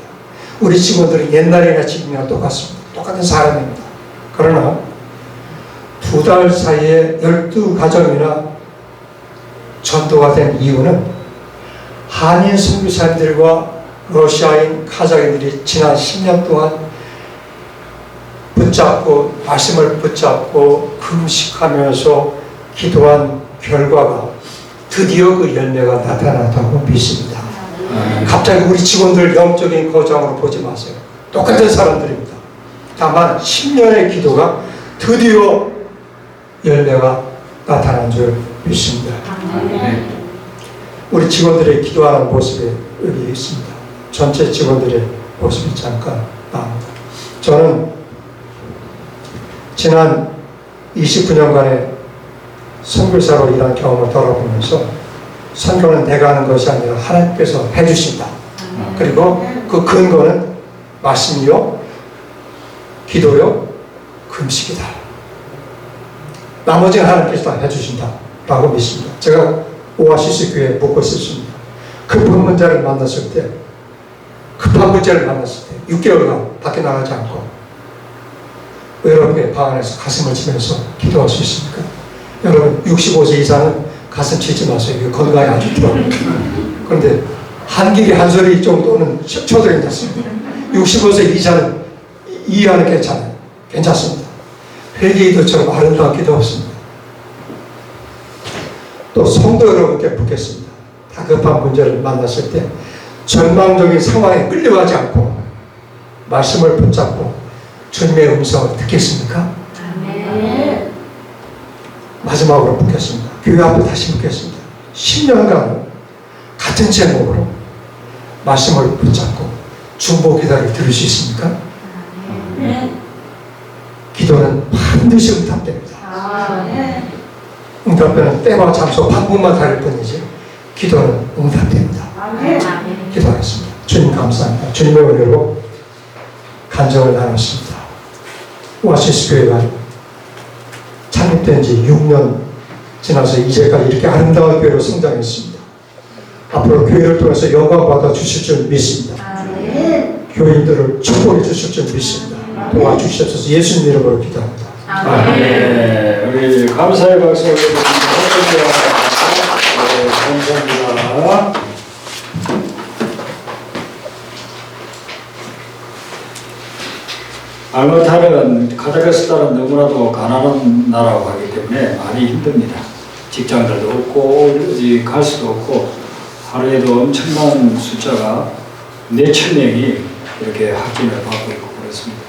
우리 직원들은 옛날이나 지금이나 똑같습니다. 똑같은 사람입니다. 그러나 2달 사이에 12가정이나 전도가 된 이유는 한인 선교사님들과 러시아인 카자흐인들이 지난 10년 동안 붙잡고 말씀을 붙잡고 금식하면서 기도한 결과가 드디어 그 열매가 나타났다고 믿습니다. 갑자기 우리 직원들 영적인 거장으로 보지 마세요. 똑같은 사람들입니다. 다만 10년의 기도가 드디어 열매가 나타난 줄 믿습니다. 우리 직원들의 기도하는 모습이 여기 있습니다. 전체 직원들의 모습이 잠깐 나옵니다. 저는 지난 29년간의 선교사로 일한 경험을 돌아보면서 선교는 내가 하는 것이 아니라 하나님께서 해주신다. 그리고 그 근거는 말씀이요, 기도요, 금식이다. 나머지는 하나님께서 다 해주신다 라고 믿습니다. 제가 오아시스 교회에 묵고 있었습니다. 급한 문제를 만났을 때 6개월간 밖에 나가지 않고 외롭게 방 안에서 가슴을 치면서 기도할 수 있습니까? 여러분 65세 이상은 가슴 치지 마세요. 이거 건강에 안 좋더라고요. 그런데 한길이 한 소리 정도는 쳐도 괜찮습니다. 65세 이상은 이해하는 게 괜찮아요. 괜찮습니다. 회개기도처럼 아름다운 기도 없습니다. 또 성도 여러분께 묻겠습니다. 다급한 문제를 만났을 때 절망적인 상황에 끌려가지 않고 말씀을 붙잡고 주님의 음성을 듣겠습니까? 마지막으로 묻겠습니다. 교회 앞에 다시 묻겠습니다. 10년간 같은 제목으로 말씀을 붙잡고 중보 기도를 들을 수 있습니까? 기도는 반드시 응답됩니다. 응답되는 때와 장소, 방법만 다를 뿐이지 기도는 응답됩니다. 기도하겠습니다. 주님 감사합니다. 주님의 은혜로 간증을 나눴습니다. 오아시스 교회가 창립된 지 6년 지나서 이제까지 이렇게 아름다운 교회로 성장했습니다. 앞으로 교회를 통해서 영광 받아 주실 줄 믿습니다. 교인들을 축복해 주실 줄 믿습니다. 도와주시옵소서. 예수님 이름으로 기도합니다. 아멘. 우리 감사의 박수 올려주십니다. 감사합니다. 알마타는 카자흐스탄은 너무나도 가난한 나라고 하기 때문에 많이 힘듭니다. 직장들도 없고 어디 갈 수도 없고 하루에도 엄청난 숫자가 4,000명이 이렇게 확진을 받고 있고 그렇습니다.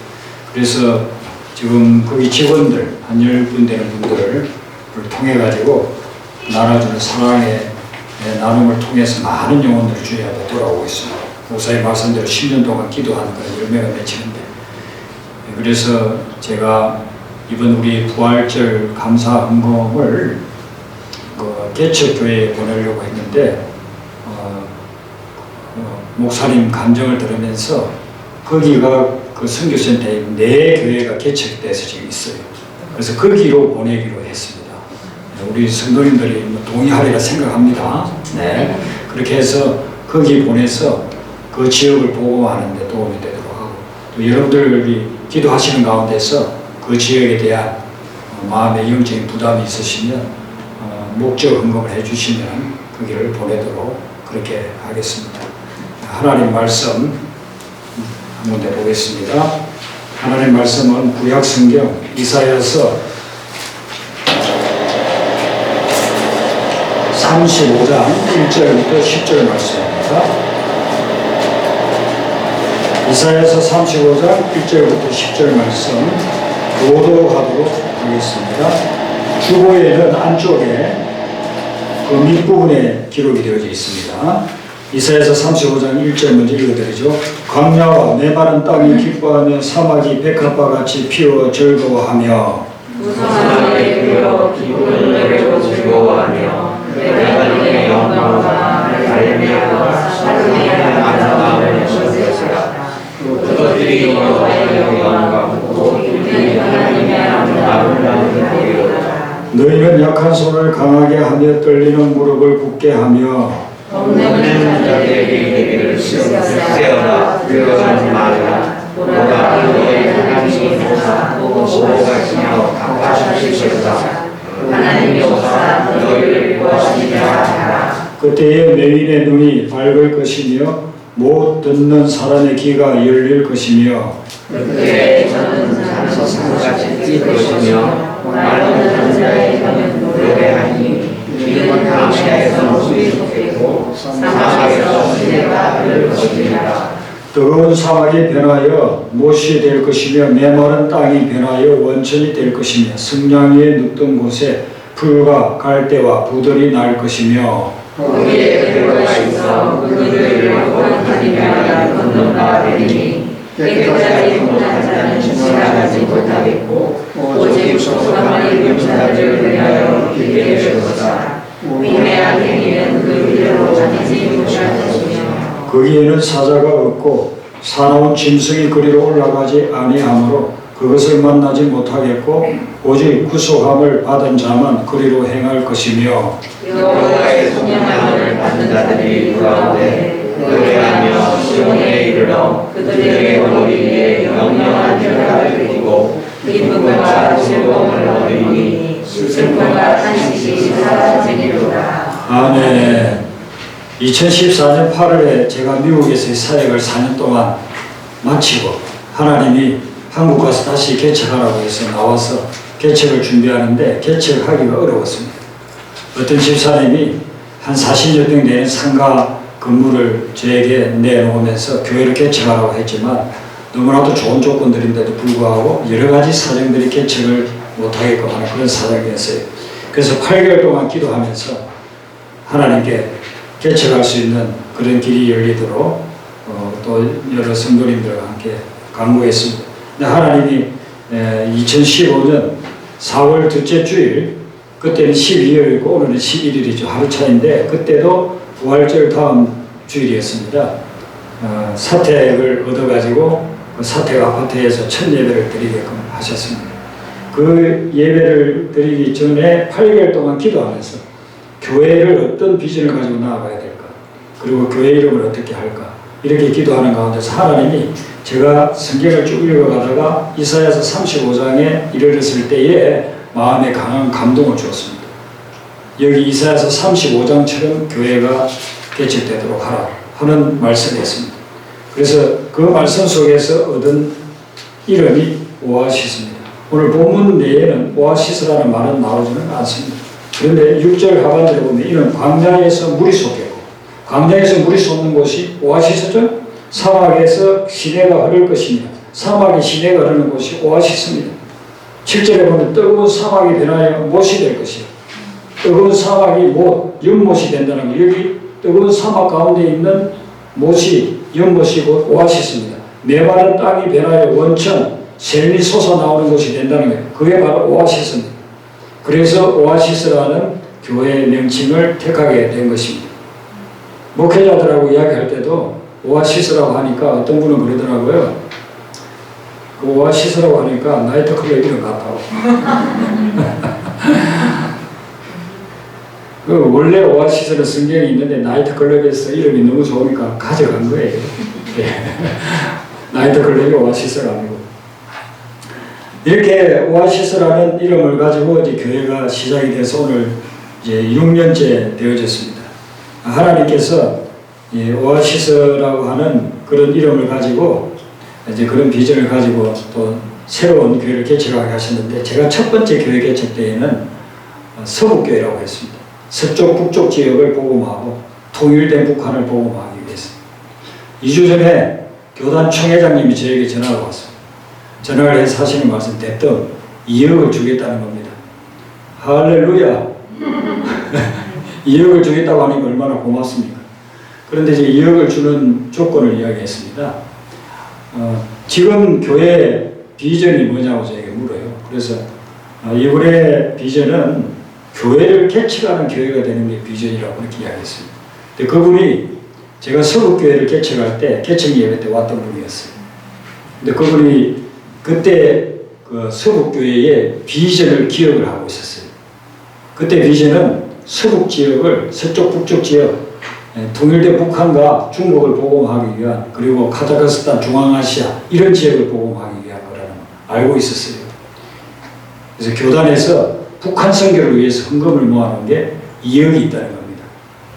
그래서 지금 거기 직원들 한 10분 되는 분들을 통해 가지고 나눠주는 사랑의 나눔을 통해서 많은 영혼들을 주의 앞에 돌아오고 있습니다. 목사님 말씀대로 10년 동안 기도하는 그런 열매가 맺히는데, 그래서 제가 이번 우리 부활절 감사 헌금을 개척교회에 보내려고 했는데 목사님 감정을 들으면서 거기가 그 선교센터에 4교회가 개척돼서 지금 있어요. 그래서 거기로 보내기로 했습니다. 우리 성도님들이 동의하리라 생각합니다. 네. 그렇게 해서 거기 보내서 그 지역을 보호하는 데 도움이 되도록 하고, 또 여러분들이 기도하시는 가운데서 그 지역에 대한 마음의 영적인 부담이 있으시면 목적 헌금을 해주시면 거기를 보내도록 그렇게 하겠습니다. 하나님 말씀 한 군데 보겠습니다. 하나님 말씀은 구약 성경 이사야서 35장 1절부터 10절 말씀입니다. 이사야서 35장 1절부터 10절 말씀 교도하도록 하겠습니다. 주보에는 안쪽에 그 밑부분에 기록이 되어져 있습니다. 이사야서 35장 1절 먼저 읽어드리죠. 광야와 메마른 땅이 기뻐하며 사막이 백합과 같이 피어 즐거워하며 무성하게 피어 기쁨을 내고 즐거워하며 내가 영광과 갈매와 사르디의 아름다움을 주시리라. 그것들이 여호와의 영광과 우리 하나님의 아름다움을 보리로다. 너희는 약한 손을 강하게 하며 떨리는 무릎을 굳게 하며 없는 자들에게 이르기를 세어라 불려가지 말라. 보라 너의 하나님이 보호하시며 강화하시리로다. 하나님이 오사 너희를 구하시리라 하라. 그때에 맹인의 눈이 밝을 것이며 못 듣는 사람의 귀가 열릴 것이며 그때 저는 산소같이 뛸 것이며 말없는 자의 혀는 노래하니 이는 광야에서 물이 솟고 사막에서 시내가 흐를 뜨거운 사막이 변하여 못이 될 것이며 메마른 땅이 변하여 원천이 될 것이며 성냥 위에 눕던 곳에 풀과 갈대와 부들이 날 것이며 거기에 들어가 있어 그들을 원하리라 건너가 되니 때까지 못한 자는 지나가지 못하겠고 오직 소망을 입은 자들을 위하여 기대되었다. 위대한 행위는 그 위로 다니지 못할 것이며 거기에는 사자가 없고 사나운 짐승이 그리로 올라가지 아니하므로 그것을 만나지 못하겠고 오직 구속함을 받은 자만 그리로 행할 것이며 여호와의 성령을 받는 자들이 돌아오되 노래하며 시온에 이르러 그들의 머리 위에 영영한 변화를 두고 기쁨과 즐거움을 얻으니 슬픔과 탄식이 사라지리로다. 아멘. 2014년 8월에 제가 미국에서의 사역을 4년 동안 마치고 하나님이 한국 가서 다시 개척하라고 해서 나와서 개척을 준비하는데 개척하기가 어려웠습니다. 어떤 집사님이 한 40여 평 되는 상가 건물을 저에게 내놓으면서 교회를 개척하라고 했지만 너무나도 좋은 조건들인데도 불구하고 여러 가지 사정들이 개척을 못하게끔 하는 그런 사정이었어요. 그래서 8개월 동안 기도하면서 하나님께 개척할 수 있는 그런 길이 열리도록 또 여러 성도님들과 함께 간구했습니다. 근데 하나님이 2015년 4월 둘째 주일, 그때는 12월이고 오늘은 11일이죠. 하루 차인데 그때도 부활절 다음 주일이었습니다. 사택을 얻어가지고 그 사택 아파트에서 첫 예배를 드리게끔 하셨습니다. 그 예배를 드리기 전에 8개월 동안 기도하면서 교회를 어떤 비전을 가지고 나아가야 될까, 그리고 교회 이름을 어떻게 할까, 이렇게 기도하는 가운데서 하나님이 제가 성경을 쭉 읽어가다가 이사야서 35장에 이르렀을 때에 마음에 강한 감동을 주었습니다. 여기 이사야서 35장처럼 교회가 개척되도록 하라 하는 말씀이었습니다. 그래서 그 말씀 속에서 얻은 이름이 오아시스입니다. 오늘 본문 내에는 오아시스라는 말은 나오지는 않습니다. 그런데 6절 하반절에 보면 이는 광야에서 물이 솟겠고, 광야에서 물이 솟는 곳이 오아시스죠. 사막에서 시내가 흐를 것이며, 사막에 시내가 흐르는 곳이 오아시스입니다. 7절에 보면 뜨거운 사막이 변하여 못이 될 것이요. 뜨거운 사막이 못, 연못이 된다는 거. 여기 뜨거운 사막 가운데 있는 못이, 연못이 곧 오아시스입니다. 메마른 땅이 변하여 원천, 샘이 솟아나오는 곳이 된다는 거예요. 그게 바로 오아시스입니다. 그래서 오아시스라는 교회의 명칭을 택하게 된 것입니다. 목회자들하고 이야기할 때도 오아시스라고 하니까 어떤 분은 그러더라고요. 그 오아시스라고 하니까 나이트클럽 이름 같다고. 그 원래 오아시스는 성경에 있는데 나이트클럽에서 이름이 너무 좋으니까 가져간 거예요. 나이트클럽이 오아시스가 아니고. 이렇게 오아시스라는 이름을 가지고 이제 교회가 시작이 돼서 오늘 이제 6년째 되어졌습니다. 하나님께서 오아시스라고 하는 그런 이름을 가지고 이제 그런 비전을 가지고 또 새로운 교회를 개척하게 하셨는데, 제가 첫 번째 교회 개척 때에는 서북교회라고 했습니다. 서쪽 북쪽 지역을 복음하고 통일된 북한을 복음하기 위해서. 2주 전에 교단 총회장님이 저에게 전화가 왔어요. 전화를 해서 하시는 말씀, 대뜸 2억을 주겠다는 겁니다. 할렐루야. 2억을 주겠다고 하니까 얼마나 고맙습니까? 그런데 이제 2억을 주는 조건을 이야기했습니다. 지금 교회 비전이 뭐냐고 저에게 물어요. 그래서 이번에 비전은 교회를 개척하는 교회가 되는 게 비전이라고 그렇게 이야기했습니다. 근데 그분이 제가 서북교회를 개척할 때, 개척 예배 때 왔던 분이었어요. 근데 그분이 그때 그 서북교회의 비전을 기억을 하고 있었어요. 그때 비전은 서북 지역을, 서쪽 북쪽 지역, 통일된 북한과 중국을 복음하기 위한, 그리고 카자흐스탄, 중앙아시아 이런 지역을 복음하기 위한 거라는 걸 알고 있었어요. 그래서 교단에서 북한 선교를 위해서 헌금을 모아놓은 게 2억이 있다는 겁니다.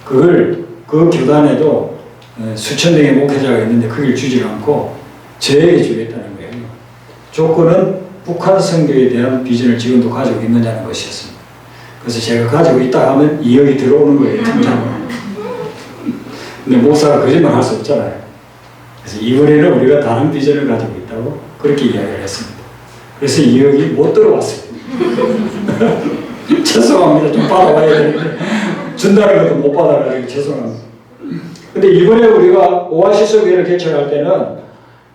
그걸 그 교단에도 수천 명의 목회자가 있는데 그걸 주지 않고 저에게 주겠다는 거예요. 조건은 북한 선교에 대한 비전을 지금도 가지고 있느냐는 것이었습니다. 그래서 제가 가지고 있다 하면 2억이 들어오는 거예요, 통장으로. 근데 목사가 거짓말 할 수 없잖아요. 그래서 이번에는 우리가 다른 비전을 가지고 있다고 그렇게 이야기를 했습니다. 그래서 이 여기 못 들어왔어요. 죄송합니다. 좀 받아와야 되는데 준다는 것도 못 받아가지고 죄송합니다. 근데 이번에 우리가 오아시스 교회를 개척할 때는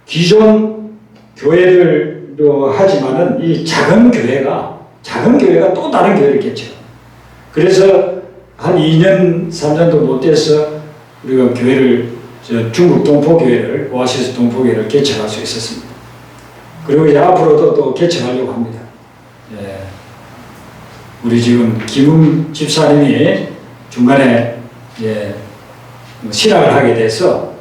기존 교회들도 하지만은 이 작은 교회가 또 다른 교회를 개척. 그래서 한 2년, 3년도 못 돼서 우리가 교회를 중국 동포교회를 오아시스 동포교회를 개척할 수 있었습니다. 그리고 이제 앞으로도 또 개척하려고 합니다. 예. 우리 지금 김웅 집사님이 중간에 신학을 하게 돼서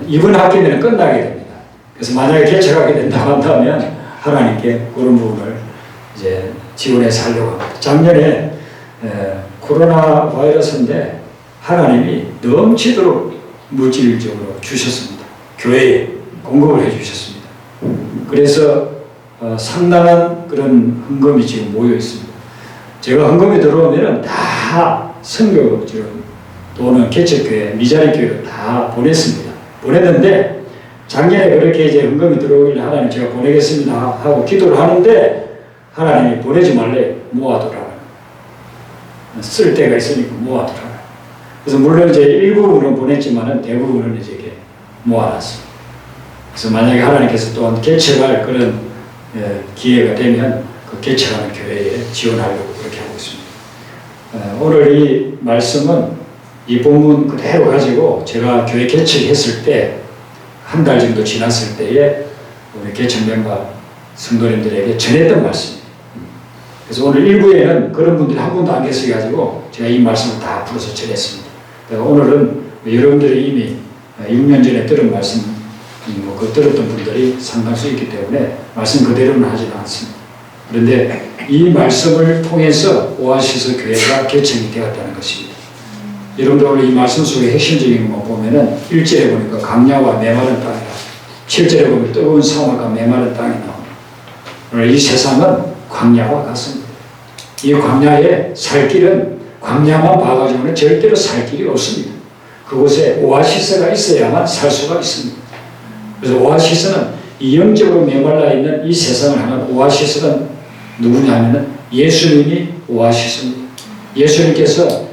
이번 학기면 끝나게 됩니다. 그래서 만약에 개척하게 된다고 한다면 하나님께 그런 부분을 이제 지원해서 하려고 합니다. 작년에 코로나 바이러스인데 하나님이 넘치도록 물질적으로 주셨습니다. 교회에 공급을 해주셨습니다. 그래서 상당한 그런 헌금이 지금 모여 있습니다. 제가 헌금이 들어오면은 다 선교 또는 개척교회, 미자리교회로 다 보냈습니다. 보냈는데 작년에 그렇게 이제 헌금이 들어오길래 하나님 제가 보내겠습니다 하고 기도를 하는데 하나님이 보내지 말래 모아두라. 쓸 때가 있으니까 모아두라. 그래서 물론 이제 일부분은 보냈지만은 대부분은 이제 이렇게 모아놨습니다. 그래서 만약에 하나님께서 또한 개척할 그런 기회가 되면 그 개척하는 교회에 지원하려고 그렇게 하고 있습니다. 오늘 이 말씀은 이 본문 그대로 가지고 제가 교회 개척했을 때 한 달 정도 지났을 때에 우리 개척 멤버 성도님들에게 전했던 말씀입니다. 그래서 오늘 1부에는 그런 분들이 한 분도 안 계셔가지고 제가 이 말씀을 다 풀어서 전했습니다. 오늘은 여러분들이 이미 6년 전에 들은 말씀, 그 들었던 분들이 상당수 있기 때문에 말씀 그대로는 하지는 않습니다. 그런데 이 말씀을 통해서 오아시스 교회가 개척이 되었다는 것입니다. 여러분들 오늘 이 말씀 속에 핵심적인 거 보면은 1절에 보니까 강야와 메마른 땅이라, 7절에 보면 뜨거운 사막과 메마른 땅이 나옵니다. 오늘 이 세상은 광야와 같습니다. 이 광야에 살 길은 광야만 봐가지고는 절대로 살 길이 없습니다. 그곳에 오아시스가 있어야만 살 수가 있습니다. 그래서 오아시스는 이 영적으로 메말라 있는 이 세상을 하는 오아시스는 누구냐면은 예수님이 오아시스입니다. 예수님께서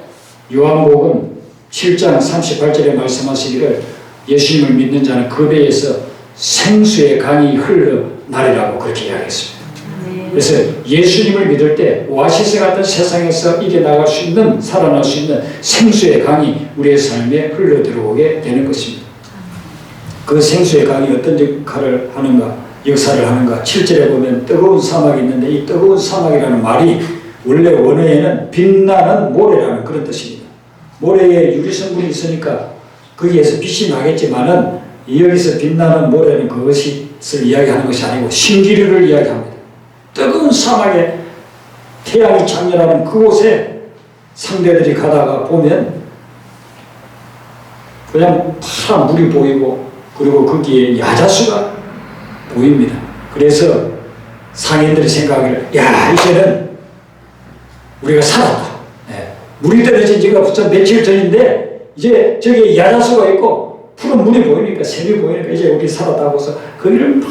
요한복음 7장 38절에 말씀하시기를 예수님을 믿는 자는 그 배에서 생수의 강이 흘러나리라고 그렇게 이야기했습니다. 그래서 예수님을 믿을 때 오아시스 같은 세상에서 이겨나갈 수 있는, 살아날 수 있는 생수의 강이 우리의 삶에 흘러들어오게 되는 것입니다. 그 생수의 강이 어떤 역할을 하는가, 역사를 하는가. 7절에 보면 뜨거운 사막이 있는데 이 뜨거운 사막이라는 말이 원래 원어에는 빛나는 모래라는 그런 뜻입니다. 모래에 유리성분이 있으니까 거기에서 빛이 나겠지만은 여기서 빛나는 모래는 그것을 이야기하는 것이 아니고 신기류를 이야기합니다. 뜨거운 사막에 태양이 장렬하는 그곳에 상대들이 가다가 보면 그냥 파란 물이 보이고 그리고 거기에 야자수가 보입니다. 그래서 상인들이 생각을, 야, 이제는 우리가 살았다. 네. 물이 떨어진 지가 벌써 며칠 전인데 이제 저기 야자수가 있고 푸른 물이 보이니까, 샘이 보이니까 이제 우리 살았다고 해서 거기를 막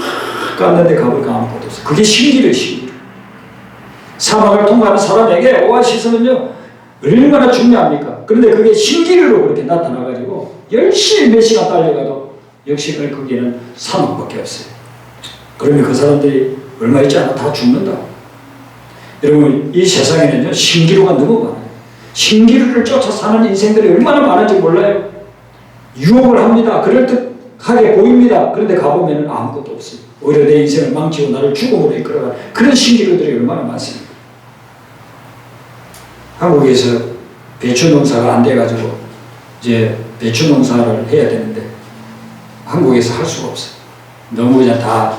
갔는데 가보니까 아무것도 없어. 그게 신기를 신기. 사막을 통과하는 사람에게 오아시스는요 얼마나 중요합니까? 그런데 그게 신기류로 그렇게 나타나가지고 열심히 몇 시간 달려가도 역시 거기에는 사막밖에 없어요. 그러면 그 사람들이 얼마 있지 않아 다 죽는다. 여러분 이 세상에는요 신기루가 너무 많아요. 신기루를 쫓아 사는 인생들이 얼마나 많은지 몰라요. 유혹을 합니다. 그럴듯하게 보입니다. 그런데 가보면 아무것도 없어요. 오히려 내 인생을 망치고 나를 죽음으로 이끌어가는 그런 신기루들이 얼마나 많습니까? 한국에서 배추 농사가 안 돼가지고 이제 배추 농사를 해야 되는데 한국에서 할 수가 없어요. 너무 그냥 다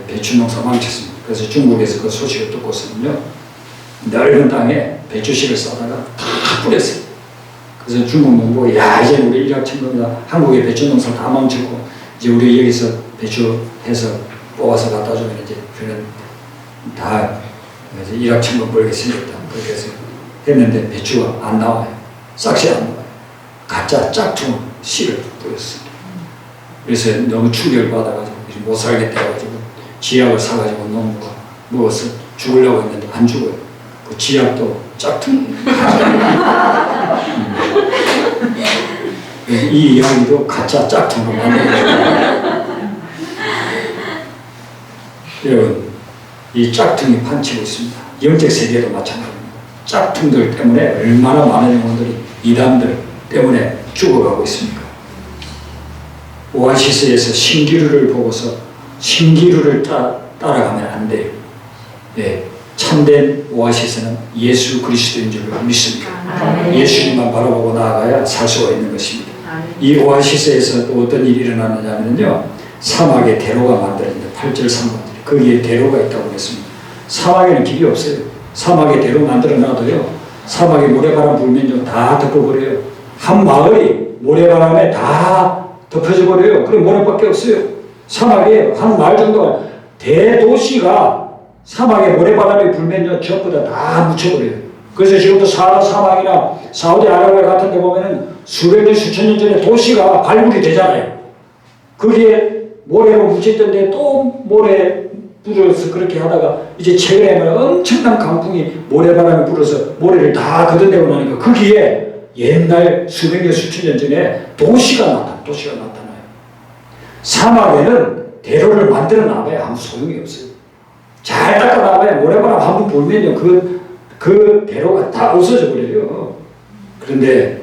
배추 농사 망쳤습니다. 그래서 중국에서 그 소식을 듣고서는요 넓은 땅에 배추씨를 싸다가 다 뿌렸어요. 그래서 중국 농부가 야 이제 우리 일확천금이다. 한국의 배추 농사 다 망치고 이제 우리 여기서 배추 해서 뽑아서 갖다 주면 이제 그는 다 일확천금 벌게 생겼다. 그렇게 해서 했는데 배추가 안 나와요. 싹시 안 나와요. 가짜 짝퉁 씨를 뿌렸어요. 그래서 너무 충격을 받아가지고 못 살겠다 해가지고 지약을 사가지고 농부가 먹어서 죽으려고 했는데 안 죽어요. 그 지약도 짝퉁. 이 이야기도 가짜 짝퉁으로 만들어요. 여러분, 이 짝퉁이 판치고 있습니다. 영적 세계도 마찬가지입니다. 짝퉁들 때문에 얼마나 많은 영혼들이 이단들 때문에 죽어가고 있습니까? 오아시스에서 신기루를 보고서 신기루를 따라가면 안 돼요. 네, 참된 오아시스는 예수 그리스도인 줄 믿습니다. 예수님만 바라보고 나아가야 살 수가 있는 것입니다. 이 오아시스에서 또 어떤 일이 일어나느냐면요, 사막에 대로가 만들어집니다. 8절 3번 거기에 대로가 있다고 했습니다. 사막에는 길이 없어요. 사막에 대로 만들어 놔도요, 사막에 모래바람 불면 다 덮어버려요. 한 마을이 모래바람에 다 덮여져 버려요. 그럼 모래밖에 없어요. 사막에 한 마을 정도가, 대도시가 사막에 모래바람이 불면 전부 다 묻혀버려요. 그래서 지금도 사하라 사막이나 사우디아라비아 같은 데 보면은 수백 년, 수천 년 전에 도시가 발굴이 되잖아요. 거기에 모래로 묻혔던데 또 모래 불어서 그렇게 하다가 이제 최근에는 엄청난 강풍이 모래바람이 불어서 모래를 다 걷어내고 나니까 거기에 옛날 수백 년, 수천 년 전에 도시가 나타나요. 사막에는 대로를 만들어 놔봐야 아무 소용이 없어요. 잘 닦아 놔봐야 모래바람 한번 불면요, 그 대로가 다 없어져 버려요. 그런데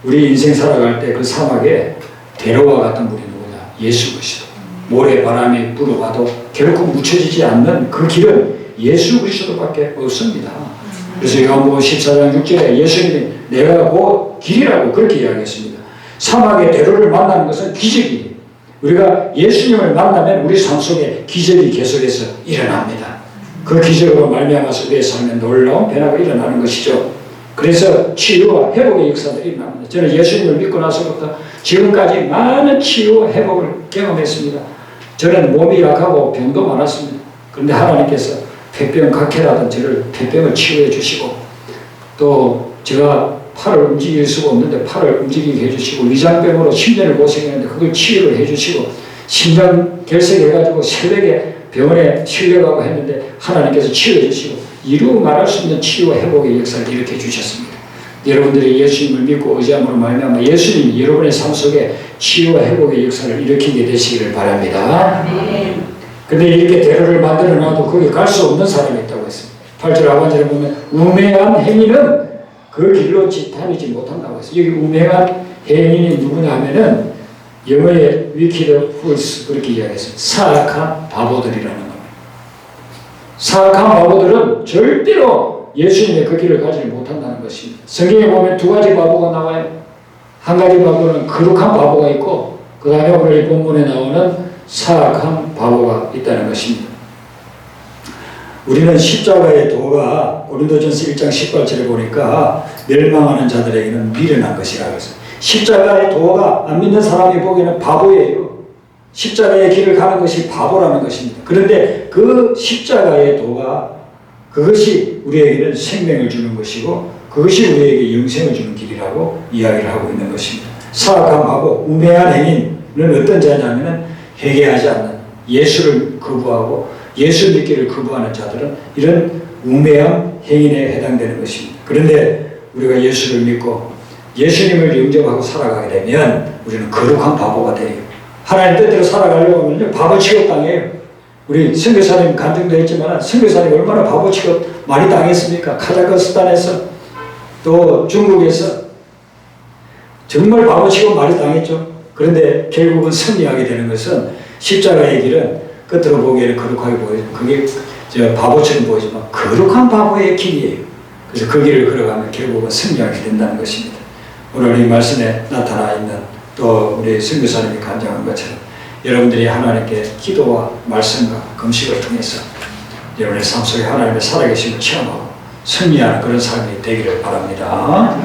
우리 인생 살아갈 때 그 사막에 대로와 같은 분이 누구냐? 예수 그리스도. 모래바람이 불어와도 결코 묻혀지지 않는 그 길은 예수 그리스도밖에 없습니다. 그래서 요한복음 14장 6절에 예수님이 내가 그 길이라고 그렇게 이야기했습니다. 사막의 대로를 만나는 것은 기적이에요. 우리가 예수님을 만나면 우리 삶 속에 기적이 계속해서 일어납니다. 그 기적으로 말미암아서 우리의 삶에 놀라운 변화가 일어나는 것이죠. 그래서 치유와 회복의 역사들이 일어납니다. 저는 예수님을 믿고 나서부터 지금까지 많은 치유와 회복을 경험했습니다. 저는 몸이 약하고 병도 많았습니다. 그런데 하나님께서 폐병 각해라던 저를 폐병을 치유해 주시고, 또 제가 팔을 움직일 수가 없는데 팔을 움직이게 해주시고, 위장병으로 10년을 고생했는데 그걸 치유를 해주시고, 심장 결석해가지고 새벽에 병원에 실려가고 했는데 하나님께서 치유해 주시고, 이루 말할 수 없는 치유와 회복의 역사를 일으켜 주셨습니다. 여러분들이 예수님을 믿고 의지함으로 말미암아 예수님이 여러분의 삶 속에 치유와 회복의 역사를 일으키게 되시기를 바랍니다. 근데 이렇게 대로를 만들어 놔도 거기 갈 수 없는 사람이 있다고 했습니다. 8절 하반절에 보면 우매한 행위는 그 길로 다니지 못한다고 했어요. 여기 우매한 행인이 누구냐 하면은 영어의 wicked fools 그렇게 이야기했어요. 사악한 바보들이라는 겁니다. 사악한 바보들은 절대로 예수님의 그 길을 가지 못한다는 것입니다. 성경에 보면 두 가지 바보가 나와요. 한 가지 바보는 거룩한 바보가 있고, 그 다음에 오늘 이 본문에 나오는 사악한 바보가 있다는 것입니다. 우리는 십자가의 도가 고린도전서 1장 18절에 보니까 멸망하는 자들에게는 미련한 것이라고 했어요. 십자가의 도가 안 믿는 사람이 보기에는 바보예요. 십자가의 길을 가는 것이 바보라는 것입니다. 그런데 그 십자가의 도가, 그것이 우리에게는 생명을 주는 것이고 그것이 우리에게 영생을 주는 길이라고 이야기를 하고 있는 것입니다. 사악한 바보, 우매한 행인은 어떤 자냐면 회개하지 않는, 예수를 거부하고 예수 믿기를 거부하는 자들은 이런 우매한 행인에 해당되는 것입니다. 그런데 우리가 예수를 믿고 예수님을 영접하고 살아가게 되면 우리는 거룩한 바보가 돼요. 하나님 뜻대로 살아가려고 하면 바보 취급당해요. 우리 선교사님 간증도 했지만 선교사님 얼마나 바보 취급 많이 당했습니까? 카자흐스탄에서 또 중국에서 정말 바보 취급 많이 당했죠. 그런데 결국은 승리하게 되는 것은 십자가의 길은 끝으로 보기에는 거룩하게 보이죠. 그게 바보처럼 보이지만 거룩한 바보의 길이에요. 그래서 그 길을 걸어가면 결국은 승리하게 된다는 것입니다. 오늘 이 말씀에 나타나 있는 또 우리 선교사님이 간증한 것처럼 여러분들이 하나님께 기도와 말씀과 금식을 통해서 여러분의 삶 속에 하나님의 살아계심을 체험하고 승리하는 그런 삶이 되기를 바랍니다.